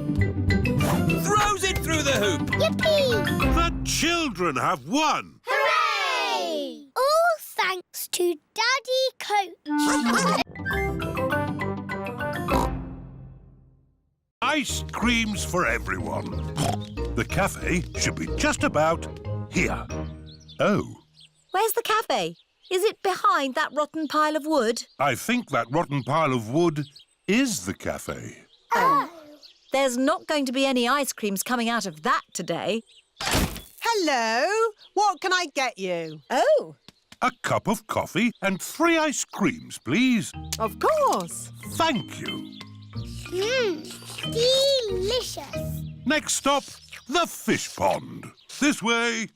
throws it through the hoop. Yippee! The children have won! Hooray! All thanks to Daddy Coach. Ice creams for everyone. The cafe should be just about here. Oh, Where's the cafe? Is it behind that rotten pile of wood? I think that rotten pile of wood is the cafe. Oh. There's not going to be any ice creams coming out of that today. Hello, what can I get you? Oh. A cup of coffee and 3 ice creams, please. Of course. Thank you. Delicious. Next stop, the fish pond. This way.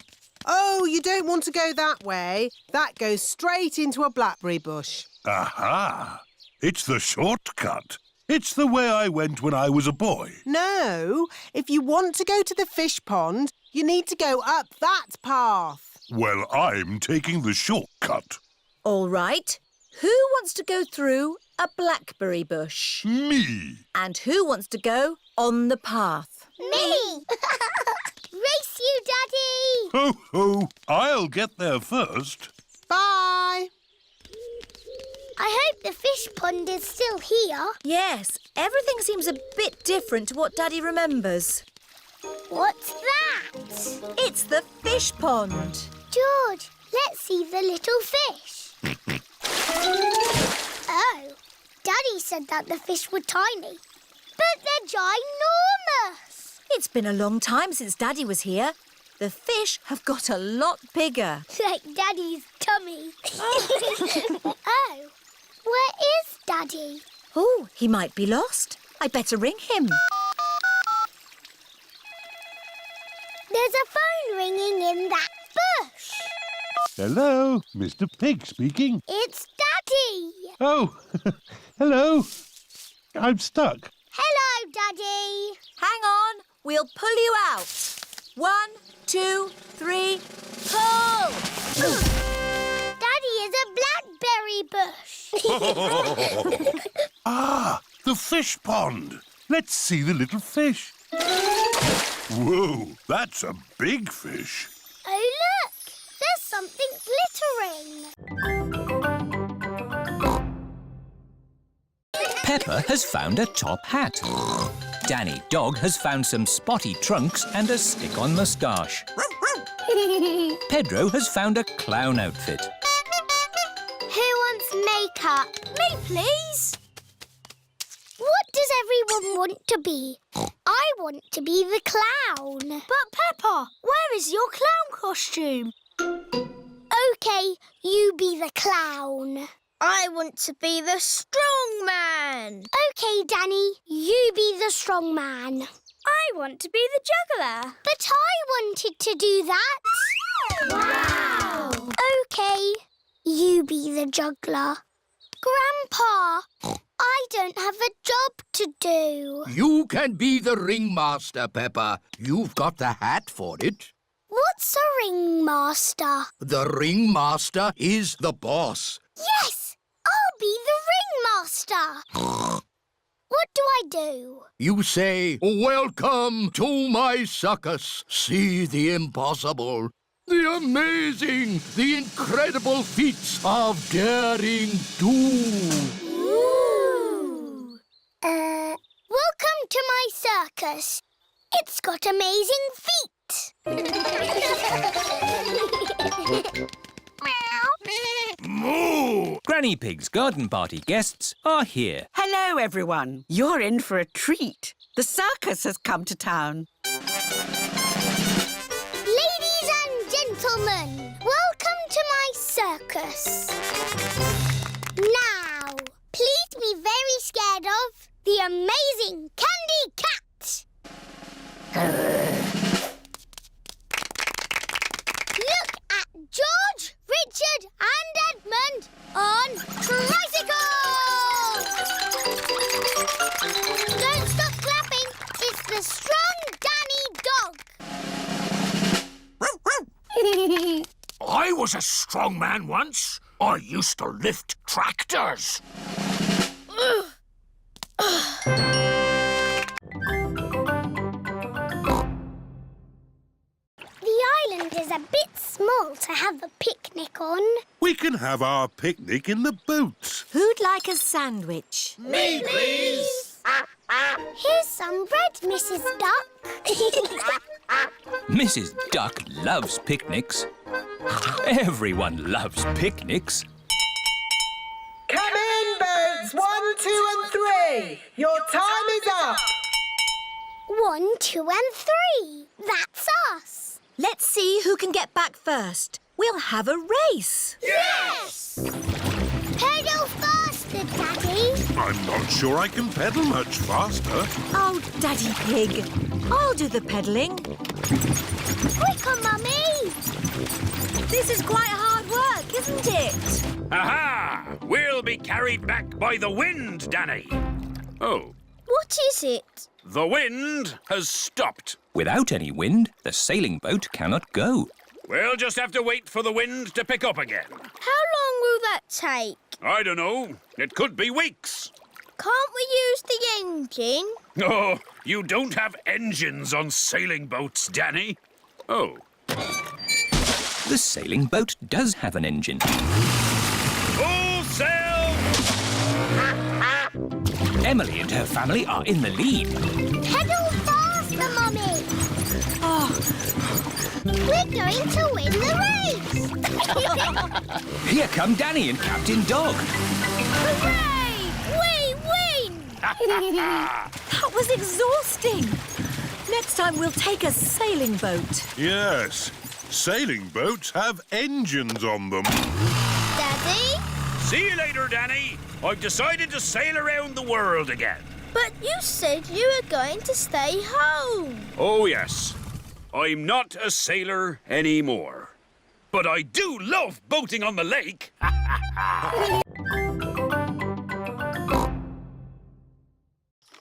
Oh, you don't want to go that way. That goes straight into a blackberry bush. Aha! It's the shortcut. It's the way I went when I was a boy. No, if you want to go to the fish pond, you need to go up that path. Well, I'm taking the shortcut. All right. Who wants to go through a blackberry bush? Me. And who wants to go on the path? Me! Race you, Daddy! Ho, ho! I'll get there first. Bye! I hope the fish pond is still here. Yes, everything seems a bit different to what Daddy remembers. What's that? It's the fish pond. George, let's see the little fish. Oh, Daddy said that the fish were tiny, but they're ginormous. It's been a long time since Daddy was here. The fish have got a lot bigger. Like Daddy's tummy. Oh, where is Daddy? Oh, he might be lost. I'd better ring him. There's a phone ringing in that bush. Hello, Mr. Pig speaking. It's Daddy. Oh, hello. I'm stuck. Hello, Daddy. Hang on, we'll pull you out. 1, 2, 3, pull! Daddy is a blackberry bush. Ah, the fish pond. Let's see the little fish. Whoa, that's a big fish. Oh, look! There's something glittering. Peppa has found a top hat. Danny Dog has found some spotty trunks and a stick-on moustache. Pedro has found a clown outfit. Who wants makeup? Me, please. What does everyone want to be? I want to be the clown. But Peppa, where is your clown costume? OK, you be the clown. I want to be the strong man. OK, Danny, you be the strong man. I want to be the juggler. But I wanted to do that. Wow! OK, you be the juggler. Grandpa, I don't have a job to do. You can be the ringmaster, Peppa. You've got the hat for it. What's a ringmaster? The ringmaster is the boss. Yes! I'll be the ringmaster. What do I do? You say, "Welcome to my circus. See the impossible." The amazing, the incredible feats of daring do. Welcome to my circus. It's got amazing feet. Moo! Granny Pig's garden party guests are here. Hello, everyone. You're in for a treat. The circus has come to town. Ladies and gentlemen, welcome to my circus. Now, please be very scared of the amazing Candy Cat. Look at George, Richard and Edmund on tricycles! Don't stop clapping. It's the strong Danny dog. I was a strong man once. I used to lift tractors. The island is a bit small to have a picnic on. We can have our picnic in the boat. Who'd like a sandwich? Me, please. Here's some bread, Mrs. Duck. Mrs. Duck loves picnics. Everyone loves picnics. Come in, boats. 1, 2 and 3. Your time is up. 1, 2 and 3. That's us. Let's see who can get back first. We'll have a race. Yes! Pedal faster, Daddy. I'm not sure I can pedal much faster. Oh, Daddy Pig. I'll do the pedalling. Quicker, Mummy. This is quite hard work, isn't it? Aha! We'll be carried back by the wind, Danny. Oh, What is it? the wind has stopped. Without any wind, the sailing boat cannot go. We'll just have to wait for the wind to pick up again. How long will that take? I don't know. It could be weeks. Can't we use the engine? Oh, you don't have engines on sailing boats, Danny. Oh. The sailing boat does have an engine. Full sail! Emily and her family are in the lead. Pedal faster, Mummy. Oh, We're going to win the race. Here come Danny and Captain Dog. Hooray! We win! that was exhausting. Next time we'll take a sailing boat. Yes, sailing boats have engines on them. Daddy? See you later, Danny. I've decided to sail around the world again. But you said you were going to stay home. Oh, yes. I'm not a sailor anymore. But I do love boating on the lake.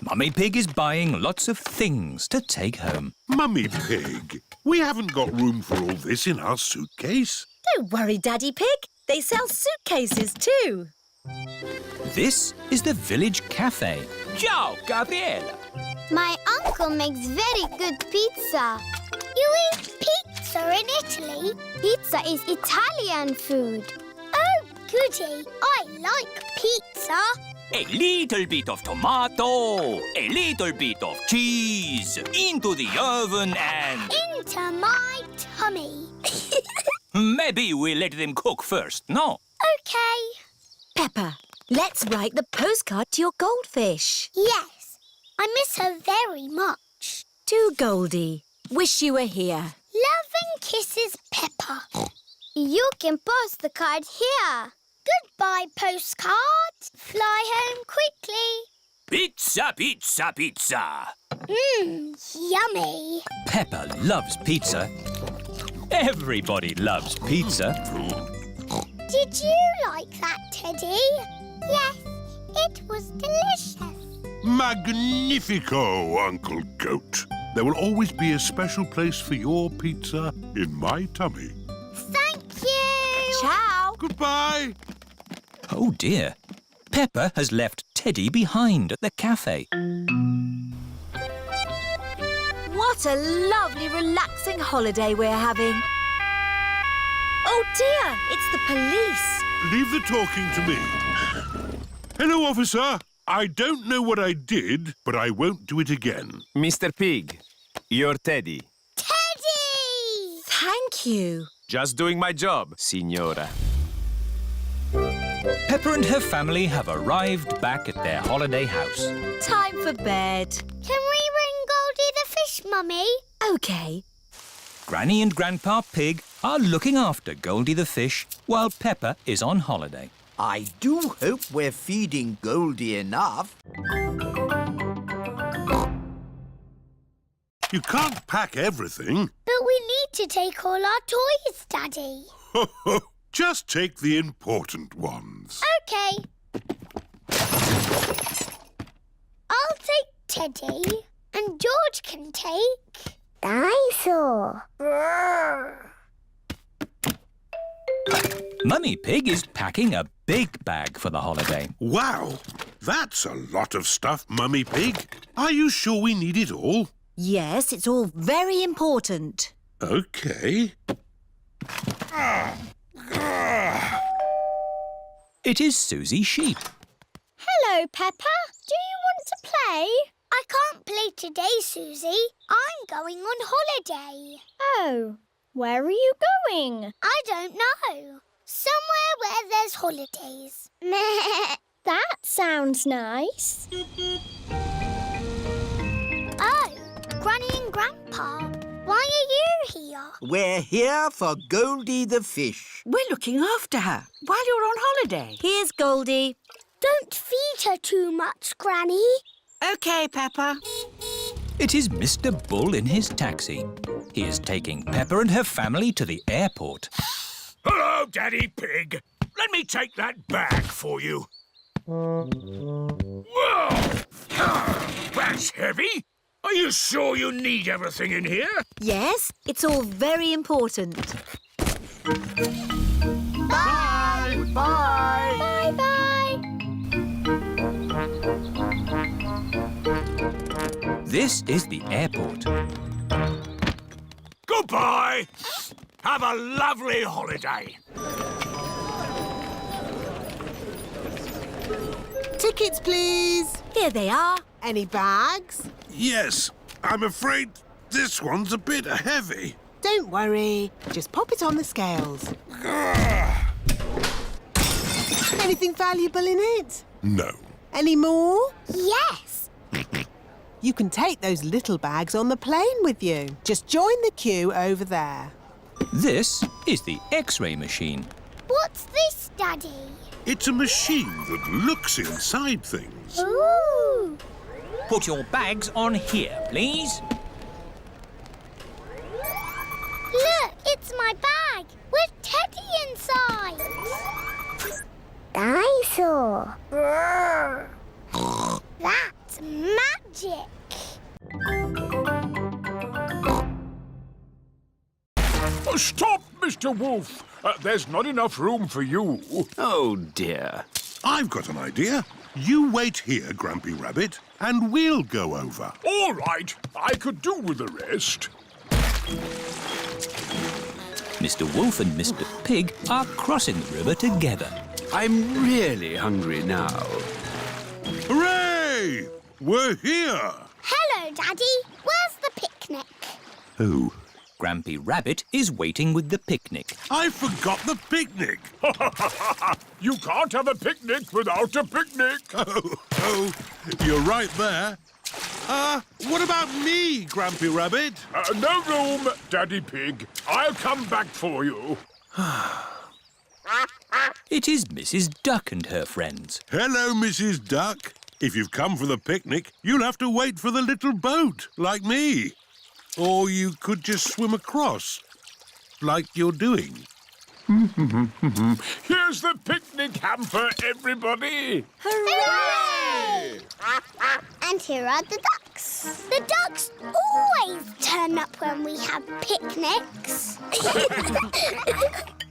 Mummy Pig is buying lots of things to take home. Mummy Pig, we haven't got room for all this in our suitcase. Don't worry, Daddy Pig. They sell suitcases too. This is the village cafe. Ciao, Gabriela. My uncle makes very good pizza. You eat pizza in Italy? Pizza is Italian food. Oh, goody. I like pizza. A little bit of tomato, a little bit of cheese, into the oven and... Into my tummy. Maybe we'll let them cook first, no? Okay. Peppa, let's write the postcard to your goldfish. Yes. I miss her very much. To Goldie. Wish you were here. Love and kisses, Peppa. You can post the card here. Goodbye, postcard. Fly home quickly. Pizza, pizza, pizza. Yummy. Peppa loves pizza. Everybody loves pizza. Did you like that, Teddy? Yes, it was delicious. Magnifico, Uncle Goat. There will always be a special place for your pizza in my tummy. Thank you. Ciao. Goodbye. Oh dear. Peppa has left Teddy behind at the cafe. What a lovely, relaxing holiday we're having. Oh dear, it's the police. Leave the talking to me. Hello, officer. I don't know what I did, but I won't do it again. Mr. Pig, you're Teddy. Teddy! Thank you. Just doing my job, Signora. Peppa and her family have arrived back at their holiday house. Time for bed. Can we ring Goldie the fish, Mummy? OK. Granny and Grandpa Pig are looking after Goldie the fish while Peppa is on holiday. I do hope we're feeding Goldie enough. You can't pack everything. But we need to take all our toys, Daddy. Just take the important ones. OK. I'll take Teddy, and George can take... Dinosaur. Mummy Pig is packing a big bag for the holiday. Wow, that's a lot of stuff, Mummy Pig. Are you sure we need it all? Yes, it's all very important. OK. It is Susie Sheep. Hello, Peppa. Do you want to play? I can't play today, Susie. I'm going on holiday. Oh, where are you going? I don't know. Somewhere where there's holidays. That sounds nice. Oh, Granny and Grandpa. Why are you here? We're here for Goldie the fish. We're looking after her while you're on holiday. Here's Goldie. Don't feed her too much, Granny. OK, Peppa. It is Mr. Bull in his taxi. He is taking Peppa and her family to the airport. Hello, Daddy Pig. Let me take that bag for you. Whoa! That's heavy. Are you sure you need everything in here? Yes, it's all very important. Bye! Bye! Bye-bye! This is the airport. Goodbye. Have a lovely holiday. Tickets, please. Here they are. Any bags? Yes, I'm afraid this one's a bit heavy. Don't worry. Just pop it on the scales. Anything valuable in it? No. Any more? Yes. You can take those little bags on the plane with you. Just join the queue over there. This is the X-ray machine. What's this, Daddy? It's a machine that looks inside things. Ooh! Put your bags on here, please. Look, it's my bag with Teddy inside. Dinosaur. That's magic. Stop, Mr. Wolf. There's not enough room for you. Oh, dear. I've got an idea. You wait here, Grampy Rabbit, and we'll go over. All right. I could do with the rest. Mr. Wolf and Mr. Pig are crossing the river together. I'm really hungry now. Hooray! We're here! Hello, Daddy. Where's the picnic? Oh. Grampy Rabbit is waiting with the picnic. I forgot the picnic. You can't have a picnic without a picnic. Oh, you're right there. What about me, Grampy Rabbit? No room, Daddy Pig. I'll come back for you. It is Mrs. Duck and her friends. Hello, Mrs. Duck. If you've come for the picnic, you'll have to wait for the little boat, like me. Or you could just swim across, like you're doing. Here's the picnic hamper, everybody. Hooray! And here are the ducks. The ducks always turn up when we have picnics.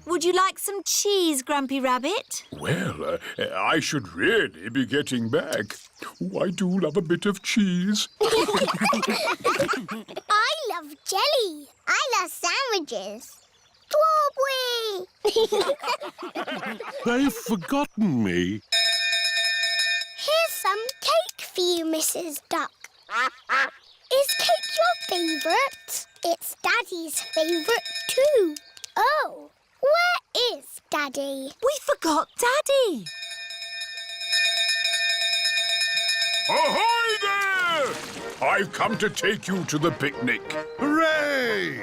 Would you like some cheese, Grampy Rabbit? Well, I should really be getting back. Oh, I do love a bit of cheese. I love jelly. I love sandwiches. Strawberry! They've forgotten me. Here's some cake for you, Mrs. Duck. Is cake your favourite? It's Daddy's favourite too. Oh, where is Daddy? We forgot Daddy. Ahoy there! I've come to take you to the picnic. Hooray!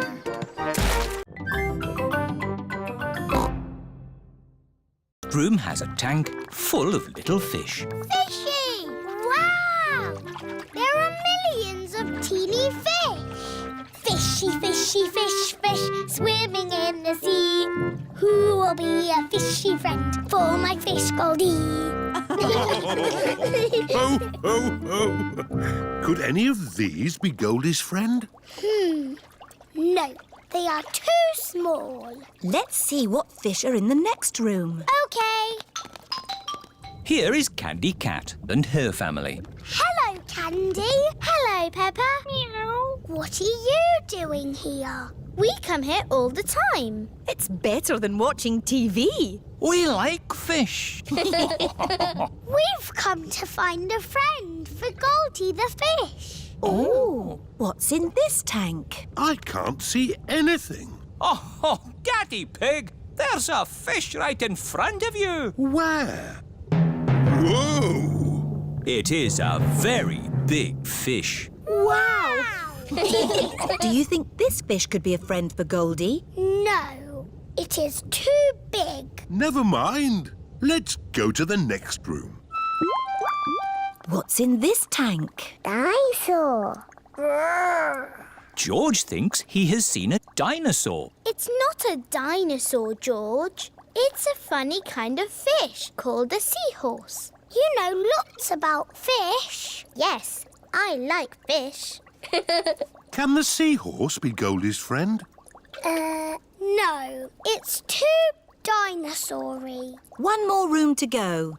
Room has a tank full of little fish. Fishy! Wow! There are millions of teeny fish. Fishy, fishy, fish, fish, swimming in the sea. Who will be a fishy friend for my fish Goldie? Ho, ho, ho. Could any of these be Goldie's friend? No, they are too small. Let's see what fish are in the next room. Okay. Here is Candy Cat and her family. Hello, Candy. Hello, Peppa. Meow. What are you doing here? We come here all the time. It's better than watching TV. We like fish. We've come to find a friend for Goldie the fish. Oh, what's in this tank? I can't see anything. Oh, Daddy Pig, there's a fish right in front of you. Where? Whoa! It is a very big fish. Wow! Do you think this fish could be a friend for Goldie? No, it is too big. Never mind. Let's go to the next room. What's in this tank? Dinosaur. George thinks he has seen a dinosaur. It's not a dinosaur, George. It's a funny kind of fish called a seahorse. You know lots about fish. Yes, I like fish. Can the seahorse be Goldie's friend? No, it's too dinosaur-y. One more room to go.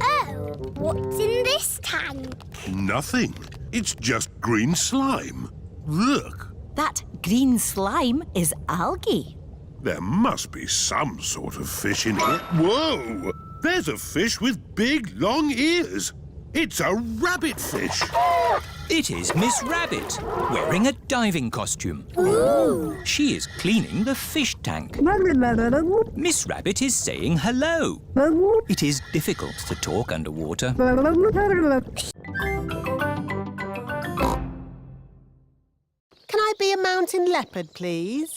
Oh, what's in this tank? Nothing. It's just green slime. Look, That green slime is algae. there must be some sort of fish in here. Whoa! There's a fish with big, long ears. It's a rabbit fish. It is Miss Rabbit, wearing a diving costume. Ooh. She is cleaning the fish tank. Miss Rabbit is saying hello. It is difficult to talk underwater. Can I be a mountain leopard, please?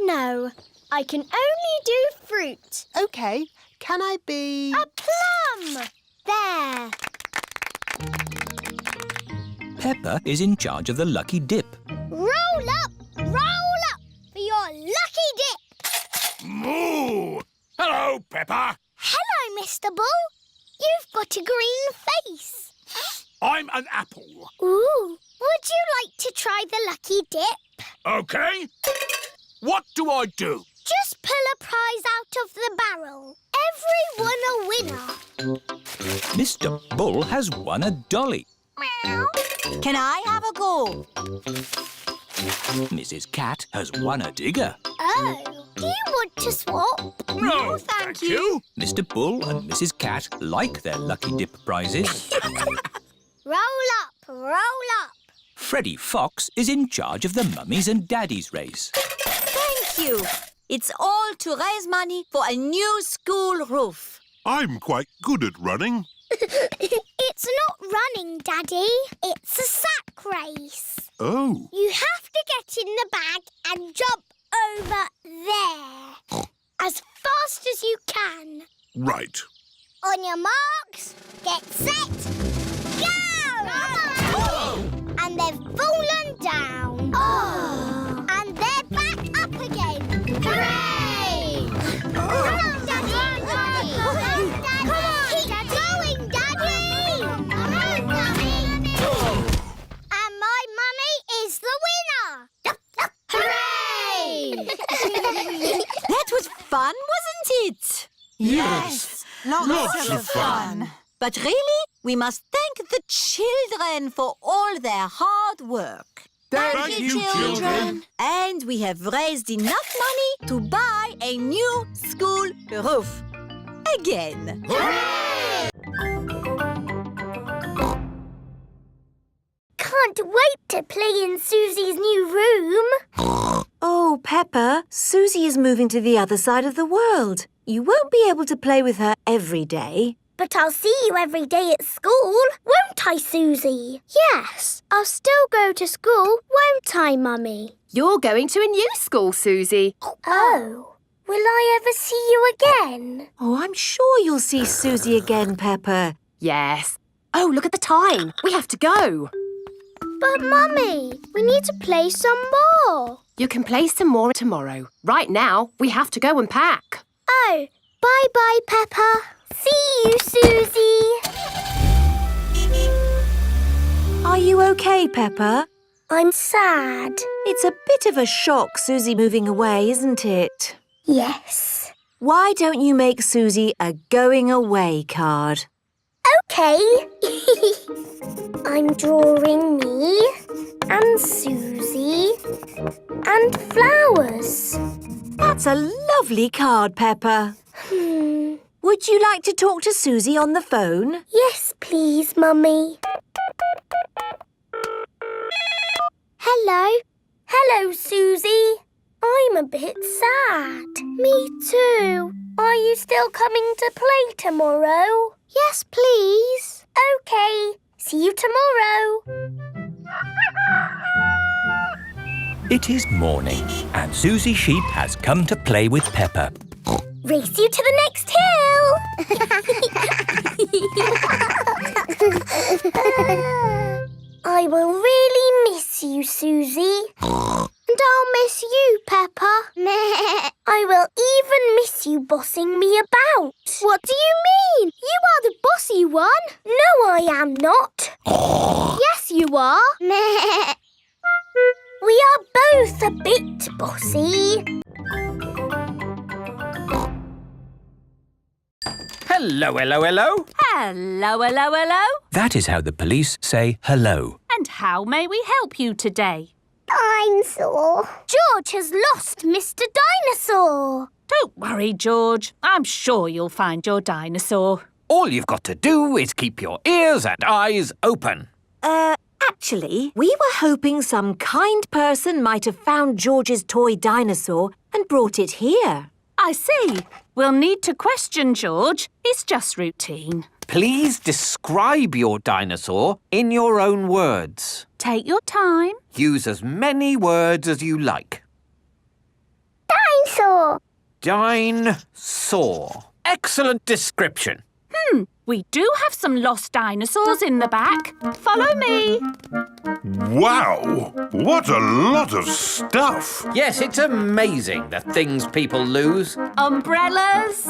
No, I can only do fruit. OK. Can I be... A plum! There. Peppa is in charge of the lucky dip. Roll up for your lucky dip. Moo! Hello, Peppa. Hello, Mr. Bull. You've got a green face. I'm an apple. Ooh, would you like to try the lucky dip? Okay. What do I do? Just pull a prize out of the barrel. Everyone a winner. Mr. Bull has won a dolly. Can I have a go? Mrs. Cat has won a digger. Oh, do you want to swap? No, thank you. Mr. Bull and Mrs. Cat like their lucky dip prizes. Roll up. Freddie Fox is in charge of the mummies and daddies race. Thank you. It's all to raise money for a new school roof. I'm quite good at running. It's not running, Daddy. It's a sack race. Oh. You have to get in the bag and jump over there. As fast as you can. Right. On your marks, get set, go! And they've fallen down. Oh. And they're back up again. Hooray! Come on, Daddy! Come on, Daddy! Keep going, Daddy! Come on, Daddy! And my mummy is the winner! Hooray! That was fun, wasn't it? Yes. Lots of fun. But really, we must thank the children for all their hard work. Thank you, children. And we have raised enough money to buy a new school roof. Again. Can't wait to play in Susie's new room. Oh, Peppa, Susie is moving to the other side of the world. You won't be able to play with her every day. But I'll see you every day at school, won't I, Susie? Yes, I'll still go to school, won't I, Mummy? You're going to a new school, Susie. Oh, will I ever see you again? Oh, I'm sure you'll see Susie again, Peppa. Yes. Oh, look at the time. We have to go. But, Mummy, we need to play some more. You can play some more tomorrow. Right now, we have to go and pack. Oh, bye-bye, Peppa. See you, Susie. Are you okay, Peppa? I'm sad. It's a bit of a shock, Susie moving away, isn't it? Yes. Why don't you make Susie a going away card? Okay. I'm drawing me and Susie and flowers. That's a lovely card, Peppa. Would you like to talk to Susie on the phone? Yes, please, Mummy. Hello. Hello, Susie. I'm a bit sad. Me too. Are you still coming to play tomorrow? Yes, please. OK. See you tomorrow. It is morning, and Susie Sheep has come to play with Peppa. Race you to the next hill. I will really miss you, Susie. And I'll miss you, Peppa. I will even miss you bossing me about. What do you mean? You are the bossy one. No, I am not. Yes, you are. We are both a bit bossy. Hello, hello, hello. Hello, hello, hello. That is how the police say hello. And how may we help you today? Dinosaur. George has lost Mr. Dinosaur. Don't worry, George. I'm sure you'll find your dinosaur. All you've got to do is keep your ears and eyes open. Actually, we were hoping some kind person might have found George's toy dinosaur and brought it here. I see. We'll need to question George. It's just routine. Please describe your dinosaur in your own words. Take your time. Use as many words as you like. Dinosaur. Dinosaur. Excellent description. We do have some lost dinosaurs in the back. Follow me. Wow! What a lot of stuff! Yes, it's amazing the things people lose. Umbrellas.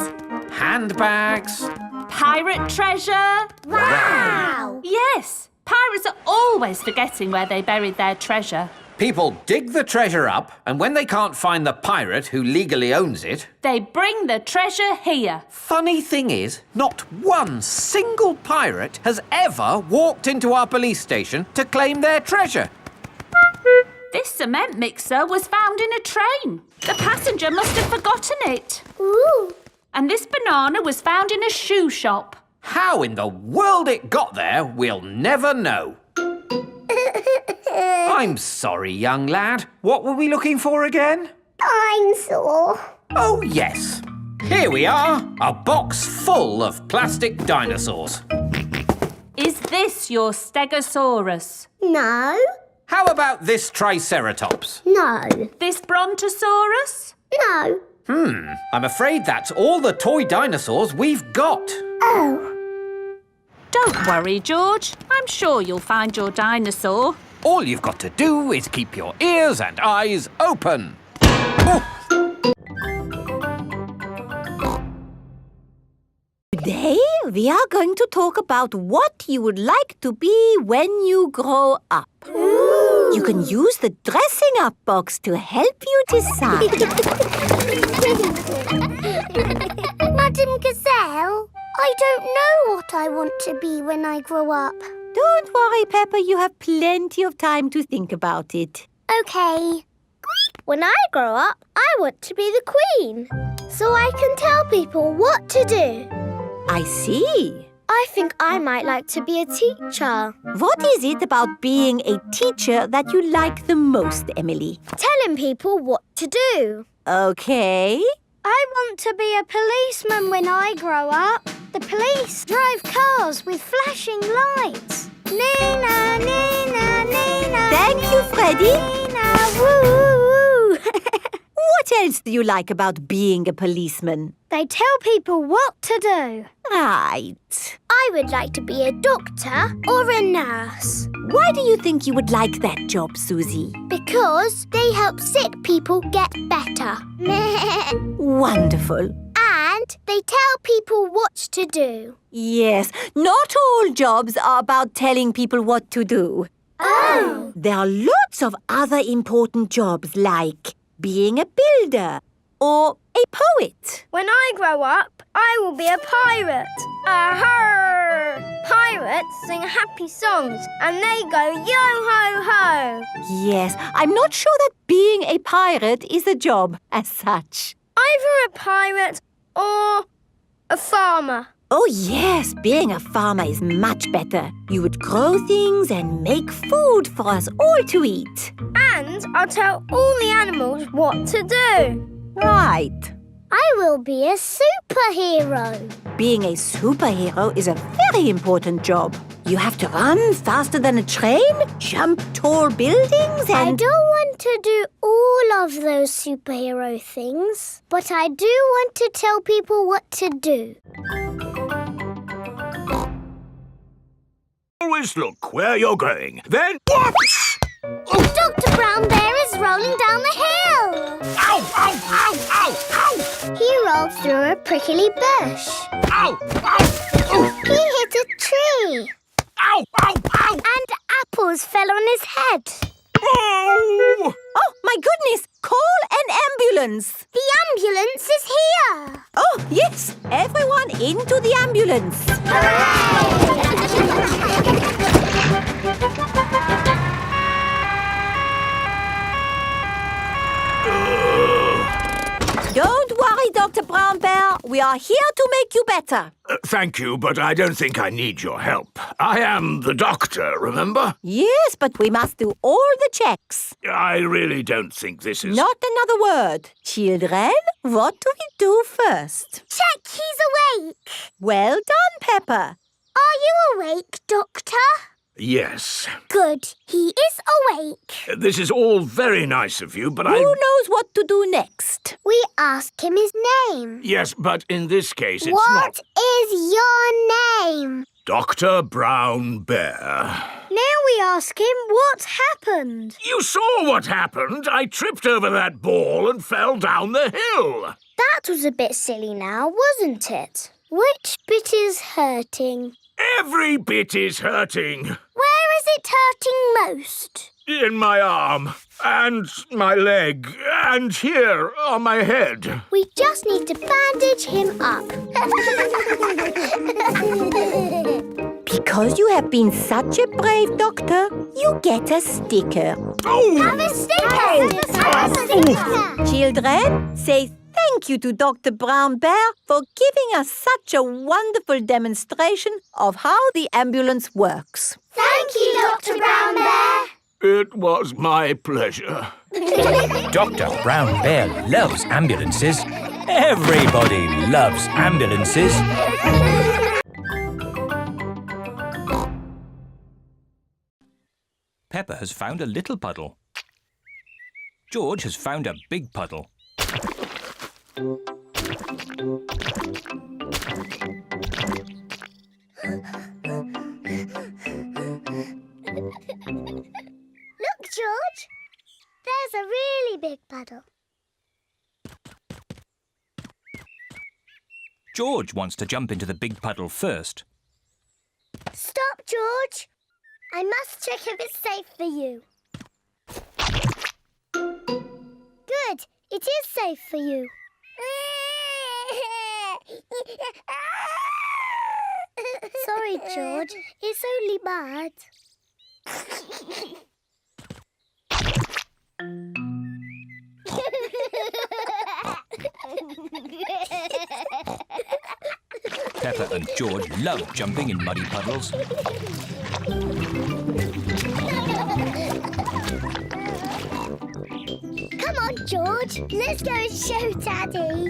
Handbags. Pirate treasure. Wow! Yes. Pirates are always forgetting where they buried their treasure. People dig the treasure up, and when they can't find the pirate who legally owns it, they bring the treasure here. Funny thing is, not one single pirate has ever walked into our police station to claim their treasure. This cement mixer was found in a train. The passenger must have forgotten it. Ooh. And this banana was found in a shoe shop. How in the world it got there, we'll never know. I'm sorry, young lad. What were we looking for again? Dinosaur. Oh, yes. Here we are, a box full of plastic dinosaurs. Is this your Stegosaurus? No. How about this Triceratops? No. This Brontosaurus? No. I'm afraid that's all the toy dinosaurs we've got. Oh. Don't worry, George. I'm sure you'll find your dinosaur. All you've got to do is keep your ears and eyes open. Today, we are going to talk about what you would like to be when you grow up. Ooh. You can use the dressing up box to help you decide. Madame Gazelle, I don't know what I want to be when I grow up. Don't worry, Peppa, you have plenty of time to think about it. Okay. When I grow up, I want to be the Queen, so I can tell people what to do. I see. I think I might like to be a teacher. What is it about being a teacher that you like the most, Emily? Telling people what to do. Okay. I want to be a policeman when I grow up. The police drive cars with flashing lights. Nina, Nina, Nina. Thank you, Freddie. Nina, woo. What else do you like about being a policeman? They tell people what to do. Right. I would like to be a doctor or a nurse. Why do you think you would like that job, Susie? Because they help sick people get better. Wonderful. And they tell people what to do. Yes, not all jobs are about telling people what to do. Oh! There are lots of other important jobs like being a builder or a poet. When I grow up, I will be a pirate. Arr! Pirates sing happy songs and they go yo-ho-ho. Yes, I'm not sure that being a pirate is a job as such. Either a pirate or a farmer. Oh yes, being a farmer is much better. You would grow things and make food for us all to eat. And I'll tell all the animals what to do. Right. I will be a superhero. Being a superhero is a very important job. You have to run faster than a train, jump tall buildings and... I don't want to do all of those superhero things, but I do want to tell people what to do. Always look where you're going. Then whoops! Dr. Brown Bear is rolling down the hill. Ow, ow, ow, ow, ow! He rolled through a prickly bush. Ow, ow! He hit a tree. Ow, ow, ow! And apples fell on his head. Oh! Oh, my goodness! Call an ambulance! The ambulance is here! Oh, yes! Everyone into the ambulance! Don't worry, Dr. Brown Bear. We are here to make you better. Thank you, but I don't think I need your help. I am the doctor, remember? Yes, but we must do all the checks. I really don't think this is... Not another word. Children, what do we do first? Check he's awake. Well done, Peppa. Are you awake, Doctor? Yes. Good. He is awake. This is all very nice of you, but Who knows what to do next? We ask him his name. Yes, but in this case it's What not... is your name? Dr. Brown Bear. Now we ask him what happened. You saw what happened. I tripped over that ball and fell down the hill. That was a bit silly now, wasn't it? Which bit is hurting? Every bit is hurting. Where is it hurting most? In my arm, and my leg, and here on my head. We just need to bandage him up. Because you have been such a brave doctor, you get a sticker. Oh! Have a sticker! Have a sticker! Children, say thank you to Dr. Brown Bear for giving us such a wonderful demonstration of how the ambulance works. Thank you, Dr. Brown Bear. It was my pleasure. Dr. Brown Bear loves ambulances. Everybody loves ambulances. Peppa has found a little puddle. George has found a big puddle. Look, George. There's a really big puddle. George wants to jump into the big puddle first. Stop, George. I must check if it's safe for you. Good. It is safe for you. Sorry, George. It's only mud. Peppa and George love jumping in muddy puddles. Come on, George. Let's go and show Daddy.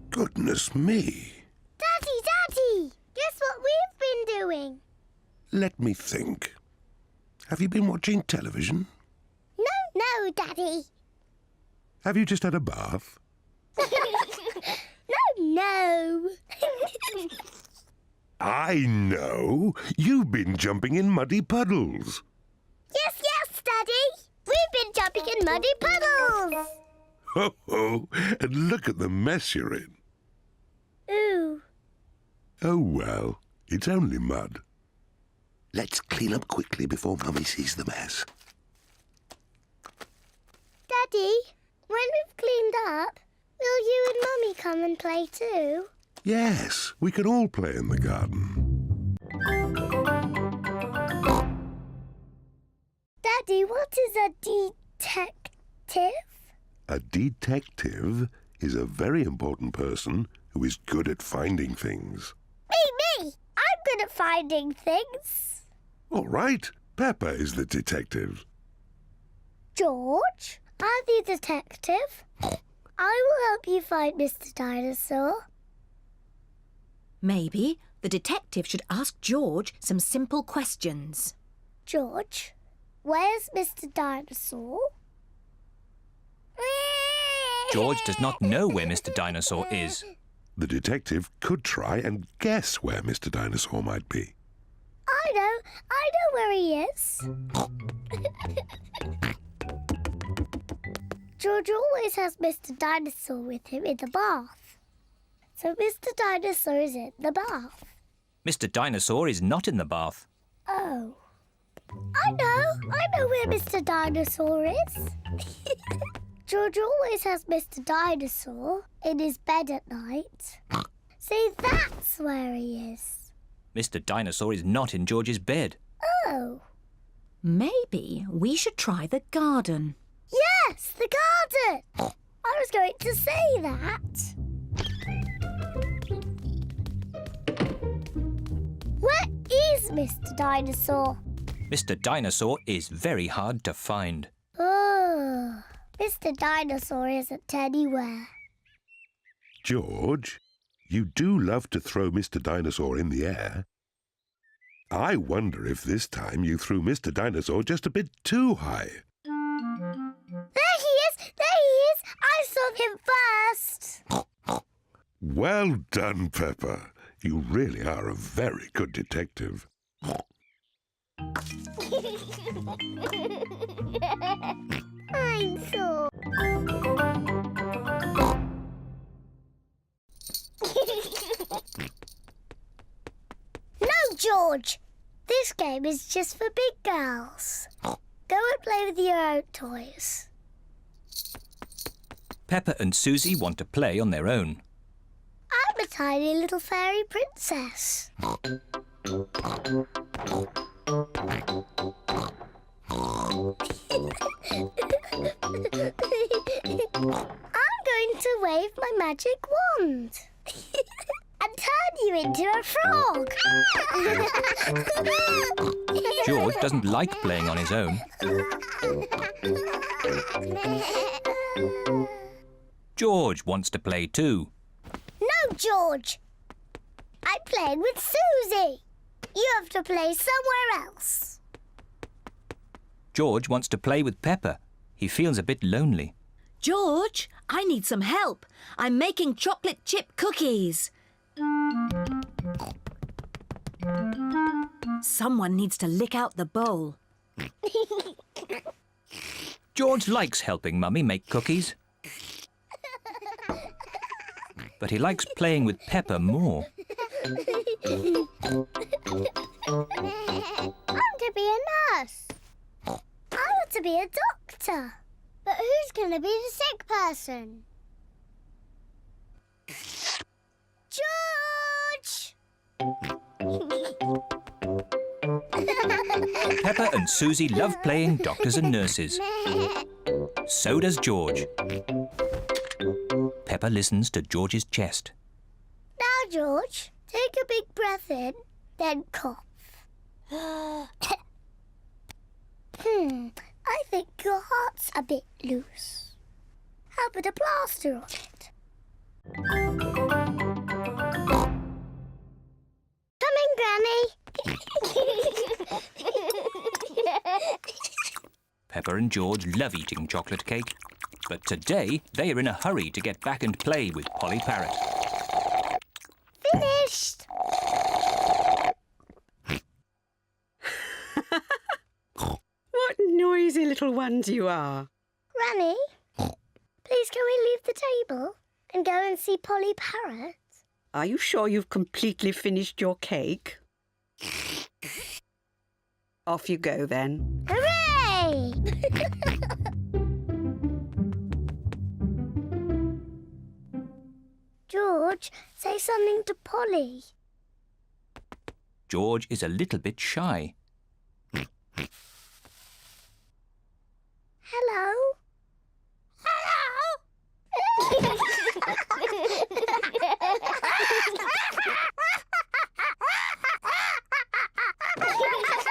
Goodness me. Daddy! Guess what we've been doing? Let me think. Have you been watching television? No, Daddy. Have you just had a bath? No. I know. You've been jumping in muddy puddles. Yes, Daddy. We've been jumping in muddy puddles. Ho, ho. And look at the mess you're in. Ooh. Oh, well, it's only mud. Let's clean up quickly before Mummy sees the mess. Daddy, when we've cleaned up, will you and Mummy come and play too? Yes, we can all play in the garden. Daddy, what is a detective? A detective is a very important person who is good at finding things. Me! I'm good at finding things. All right, Peppa is the detective. George, I'm the detective. I will help you find Mr. Dinosaur. Maybe the detective should ask George some simple questions. George, where's Mr. Dinosaur? George does not know where Mr. Dinosaur is. The detective could try and guess where Mr. Dinosaur might be. I know where he is. George always has Mr. Dinosaur with him in the bath. So Mr. Dinosaur is in the bath. Mr. Dinosaur is not in the bath. Oh. I know where Mr. Dinosaur is. George always has Mr. Dinosaur in his bed at night. See, that's where he is. Mr. Dinosaur is not in George's bed. Oh. Maybe we should try the garden. Yes, the garden. I was going to say that. Where is Mr. Dinosaur? Mr. Dinosaur is very hard to find. Oh, Mr. Dinosaur isn't anywhere. George, you do love to throw Mr. Dinosaur in the air. I wonder if this time you threw Mr. Dinosaur just a bit too high. There he is! I saw him first! Well done, Peppa. You really are a very good detective. I'm so... No, George! This game is just for big girls. Go and play with your own toys. Peppa and Susie want to play on their own. I'm a tiny little fairy princess. I'm going to wave my magic wand and turn you into a frog. George doesn't like playing on his own. George wants to play too. No, George. I'm playing with Susie. You have to play somewhere else. George wants to play with Peppa. He feels a bit lonely. George, I need some help. I'm making chocolate chip cookies. Someone needs to lick out the bowl. George likes helping Mummy make cookies. But he likes playing with Peppa more. I'm to be a nurse. I want to be a doctor. But who's going to be the sick person? George! Peppa and Susie love playing doctors and nurses. So does George. Peppa listens to George's chest. Now, George, take a big breath in, then cough. I think your heart's a bit loose. How about a plaster on it? Coming, Granny. Peppa and George love eating chocolate cake, but today they are in a hurry to get back and play with Polly Parrot. Finished. What noisy little ones you are. Granny, please can we leave the table and go and see Polly Parrot? Are you sure you've completely finished your cake? Off you go then. Hooray! George, say something to Polly. George is a little bit shy. Hello?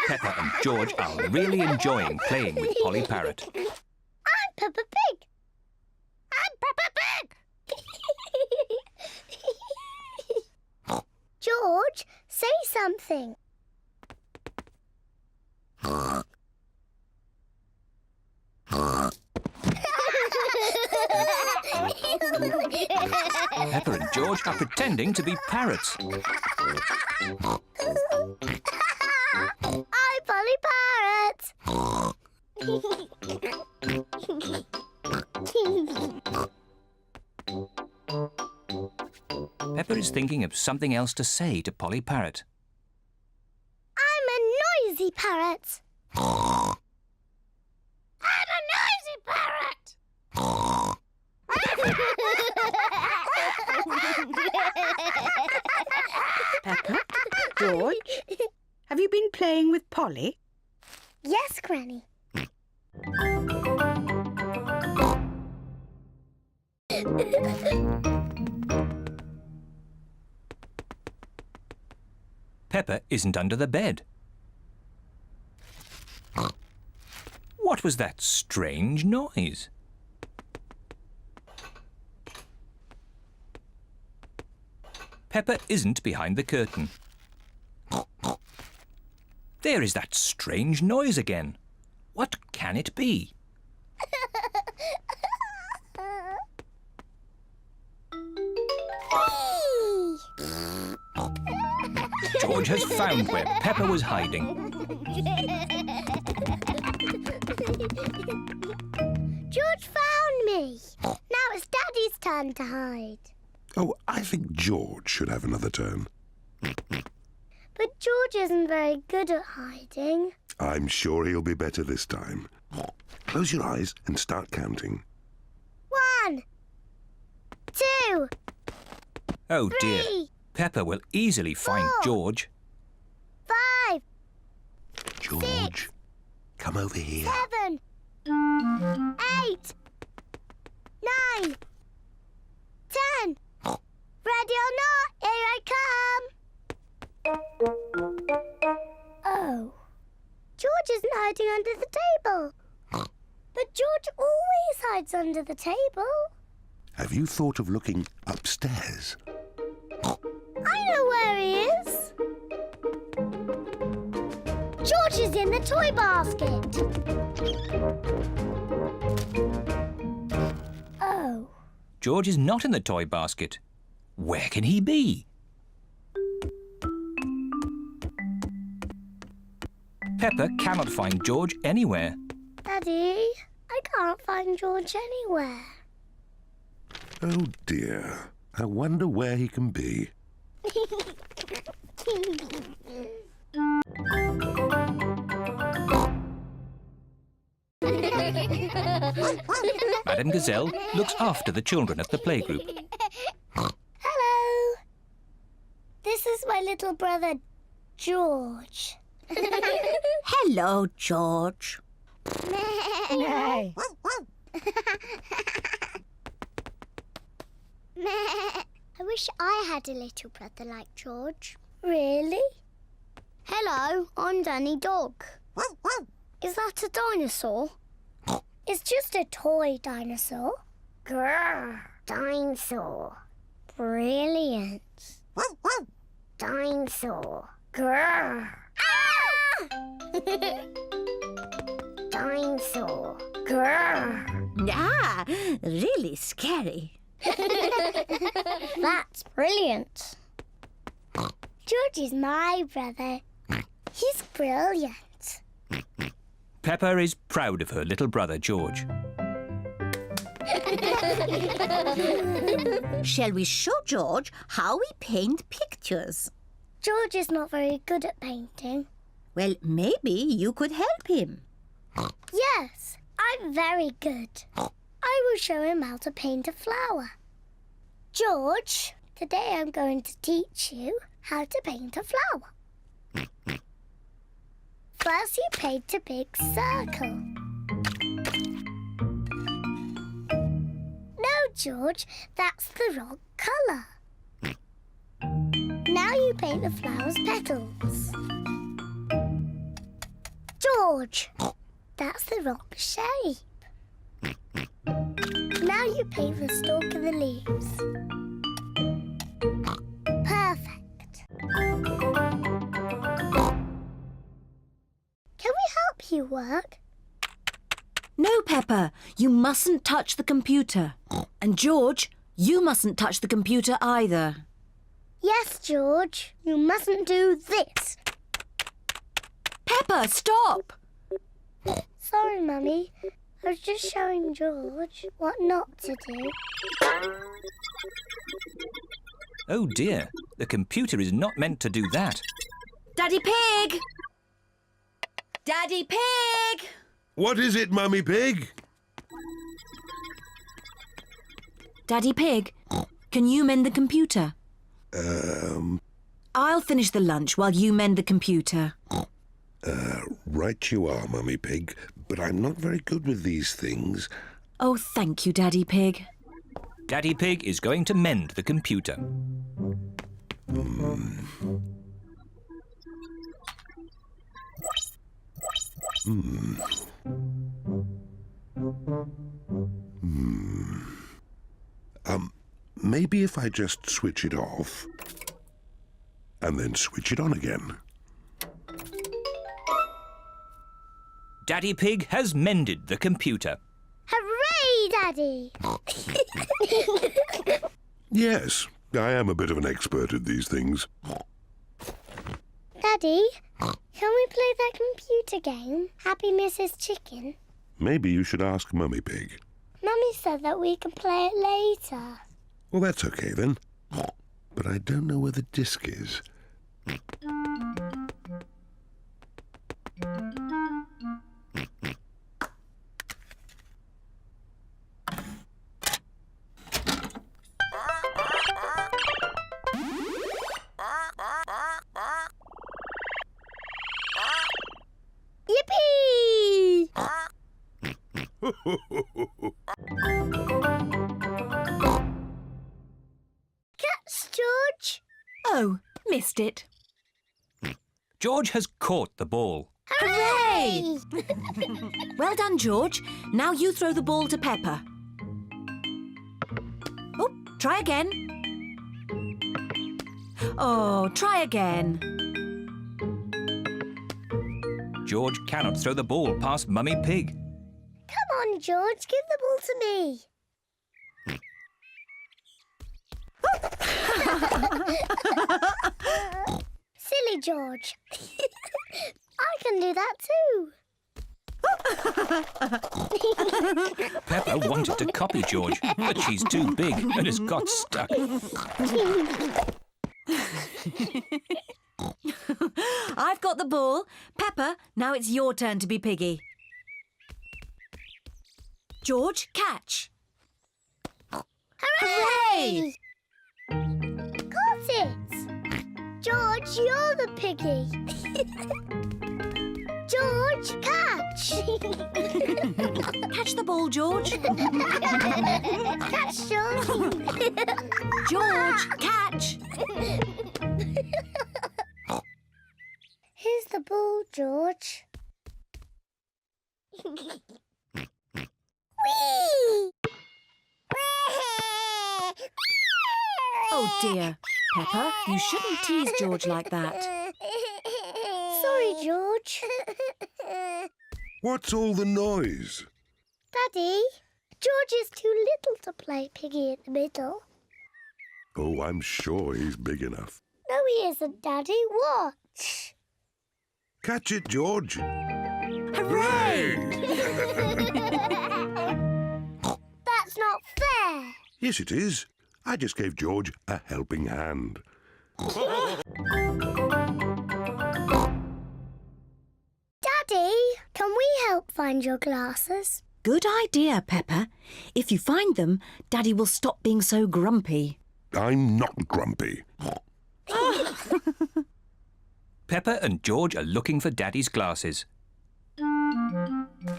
Peppa and George are really enjoying playing with Polly Parrot. I'm Peppa Pig. I'm Peppa Pig. George, say something. Peppa and George are pretending to be parrots. I'm Polly Parrot. Peppa is thinking of something else to say to Polly Parrot. I'm a noisy parrot. I'm a noisy parrot. Peppa? George? Have you been playing with Polly? Yes, Granny. Peppa isn't under the bed. What was that strange noise? Peppa isn't behind the curtain. There is that strange noise again. What can it be? George has found where Peppa was hiding. George found me. Now it's Daddy's turn to hide. Oh, I think George should have another turn. But George isn't very good at hiding. I'm sure he'll be better this time. Close your eyes and start counting. 1, 2, Oh dear. 3, Peppa will easily find 4, George. 5, George, come over here. 7, 8, 9, 10. Ready or not, here I come. Oh. George isn't hiding under the table. But George always hides under the table. Have you thought of looking upstairs? I know where he is. George is in the toy basket. Oh. George is not in the toy basket. Where can he be? Peppa cannot find George anywhere. Daddy, I can't find George anywhere. Oh dear. I wonder where he can be. Madame Gazelle looks after the children at the playgroup. Hello. This is my little brother, George. Hello, George. I wish I had a little brother like George. Really? Hello, I'm Danny Dog. Is that a dinosaur? It's just a toy dinosaur. Grrr, dinosaur. Brilliant. Dinosaur. Grrr. Dinosaur. Grrr. Ah, really scary. That's brilliant. George is my brother. He's brilliant. Peppa is proud of her little brother, George. Shall we show George how we paint pictures? George is not very good at painting. Well, maybe you could help him. Yes, I'm very good. I will show him how to paint a flower. George, today I'm going to teach you how to paint a flower. First you paint a big circle. No, George, that's the wrong colour. Now you paint the flower's petals. George, that's the wrong shape. Now you paint the stalk of the leaves. Perfect. Can we help you work? No, Peppa, you mustn't touch the computer. And George, you mustn't touch the computer either. Yes, George, you mustn't do this. Peppa, stop! Sorry, Mummy. I was just showing George what not to do. Oh dear, the computer is not meant to do that. Daddy Pig! Daddy Pig! What is it, Mummy Pig? Daddy Pig, can you mend the computer? I'll finish the lunch while you mend the computer. Right you are, Mummy Pig, but I'm not very good with these things. Oh, thank you, Daddy Pig. Daddy Pig is going to mend the computer. Maybe if I just switch it off and then switch it on again. Daddy Pig has mended the computer. Hooray, Daddy! Yes, I am a bit of an expert at these things. Daddy, can we play that computer game, Happy Mrs. Chicken? Maybe you should ask Mummy Pig. Mummy said that we can play it later. Well, that's okay then. But I don't know where the disc is. Yippee! Catch, George! Oh, missed it. George has caught the ball. Hooray! Well done, George. Now you throw the ball to Peppa. Oh, try again. Oh, try again. George cannot throw the ball past Mummy Pig. Come on, George, give the ball to me. Silly George. I can do that too. Peppa wanted to copy George, but she's too big and has got stuck. I've got the ball. Peppa, now it's your turn to be Piggy. George, catch. Hooray! Got it! George, you're the piggy. George, catch! Catch the ball, George. Catch, George. George, catch. Here's the ball, George. Whee! Oh dear. Peppa, you shouldn't tease George like that. Sorry, George. What's all the noise? Daddy, George is too little to play piggy in the middle. Oh, I'm sure he's big enough. No, he isn't, Daddy. Watch. Catch it, George. Hooray! That's not fair. Yes, it is. I just gave George a helping hand. Daddy, can we help find your glasses? Good idea, Peppa. If you find them, Daddy will stop being so grumpy. I'm not grumpy. Peppa and George are looking for Daddy's glasses.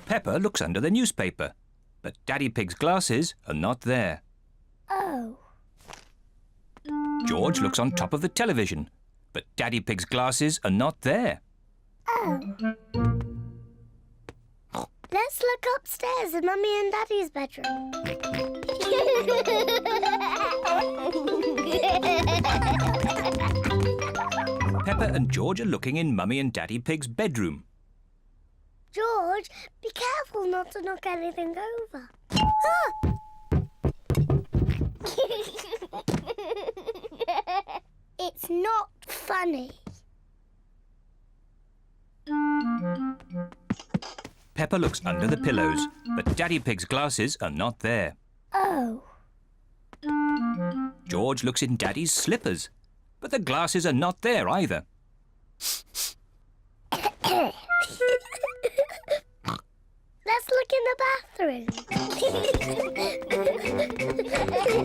Peppa looks under the newspaper, but Daddy Pig's glasses are not there. Oh. George looks on top of the television, but Daddy Pig's glasses are not there. Oh. Let's look upstairs in Mummy and Daddy's bedroom. Peppa and George are looking in Mummy and Daddy Pig's bedroom. George, be careful not to knock anything over. Ah! It's not funny. Peppa looks under the pillows, but Daddy Pig's glasses are not there. Oh. George looks in Daddy's slippers, but the glasses are not there either. Let's look in the bathroom.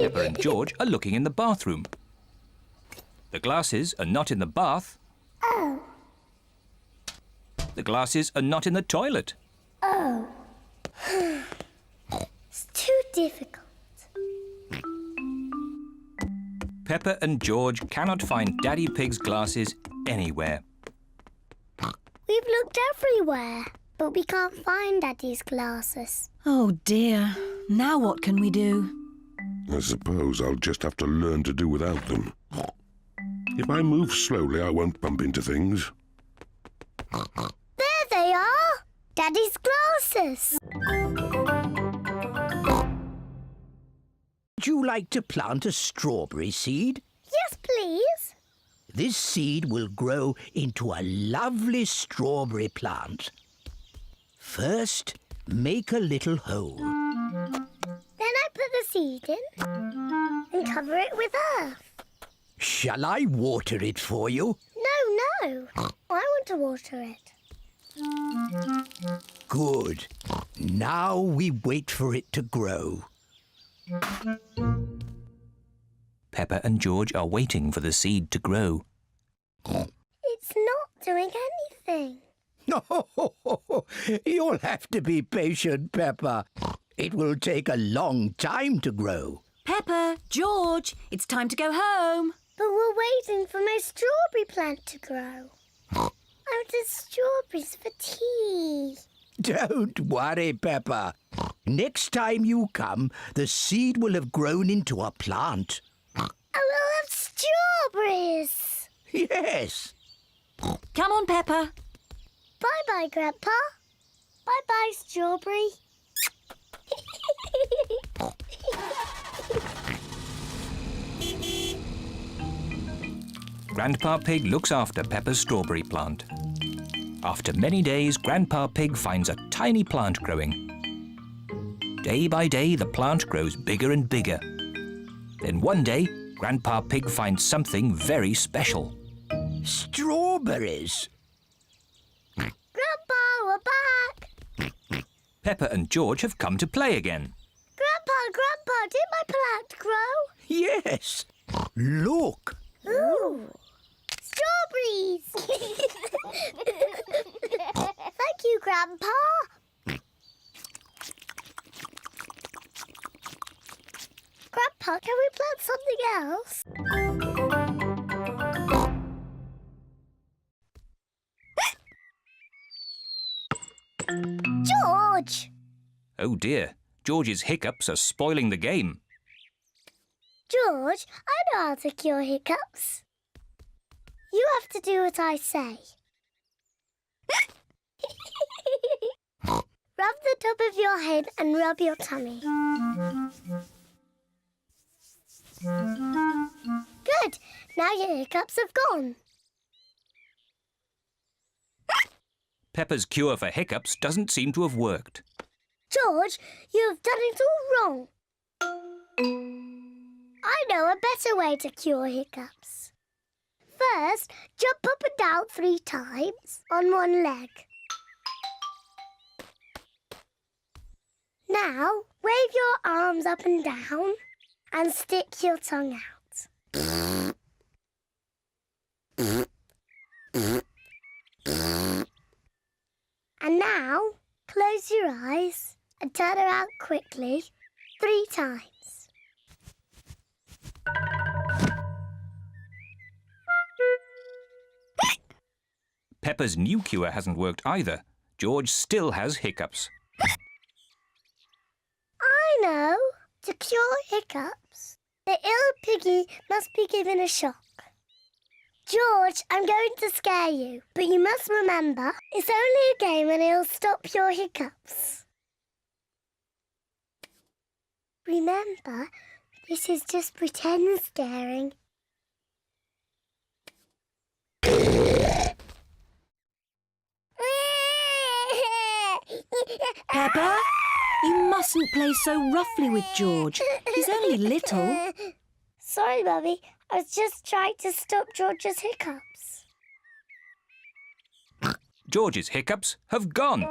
Peppa and George are looking in the bathroom. The glasses are not in the bath. Oh. The glasses are not in the toilet. Oh. It's too difficult. Peppa and George cannot find Daddy Pig's glasses anywhere. We've looked everywhere, but we can't find Daddy's glasses. Oh dear. Now what can we do? I suppose I'll just have to learn to do without them. If I move slowly, I won't bump into things. There they are! Daddy's glasses! Would you like to plant a strawberry seed? Yes, please. This seed will grow into a lovely strawberry plant. First, make a little hole. Then I put the seed in and cover it with earth. Shall I water it for you? No. I want to water it. Good. Now we wait for it to grow. Peppa and George are waiting for the seed to grow. It's not doing anything. You'll have to be patient, Peppa. It will take a long time to grow. Peppa, George, it's time to go home. But we're waiting for my strawberry plant to grow. I wanted strawberries for tea. Don't worry, Peppa. Next time you come, the seed will have grown into a plant. I will have strawberries. Yes. Come on, Peppa. Bye-bye, Grandpa. Bye-bye, strawberry. Grandpa Pig looks after Peppa's strawberry plant. After many days, Grandpa Pig finds a tiny plant growing. Day by day, the plant grows bigger and bigger. Then one day, Grandpa Pig finds something very special. Strawberries. Grandpa, we're back. Peppa and George have come to play again. Grandpa, did my plant grow? Yes. Look. Ooh. Strawberries! Thank you, Grandpa. Grandpa, can we plant something else? George! Oh dear, George's hiccups are spoiling the game. George, I know how to cure hiccups. You have to do what I say. Rub the top of your head and rub your tummy. Good. Now your hiccups have gone. Peppa's cure for hiccups doesn't seem to have worked. George, you have done it all wrong. I know a better way to cure hiccups. First, jump up and down 3 times on one leg. Now, wave your arms up and down and stick your tongue out. And now, close your eyes and turn around quickly 3 times. Peppa's new cure hasn't worked either. George still has hiccups. I know. To cure hiccups, the ill piggy must be given a shock. George, I'm going to scare you, but you must remember, it's only a game and it'll stop your hiccups. Remember, this is just pretend scaring. Peppa, you mustn't play so roughly with George. He's only little. Sorry, Mummy. I was just trying to stop George's hiccups. George's hiccups have gone.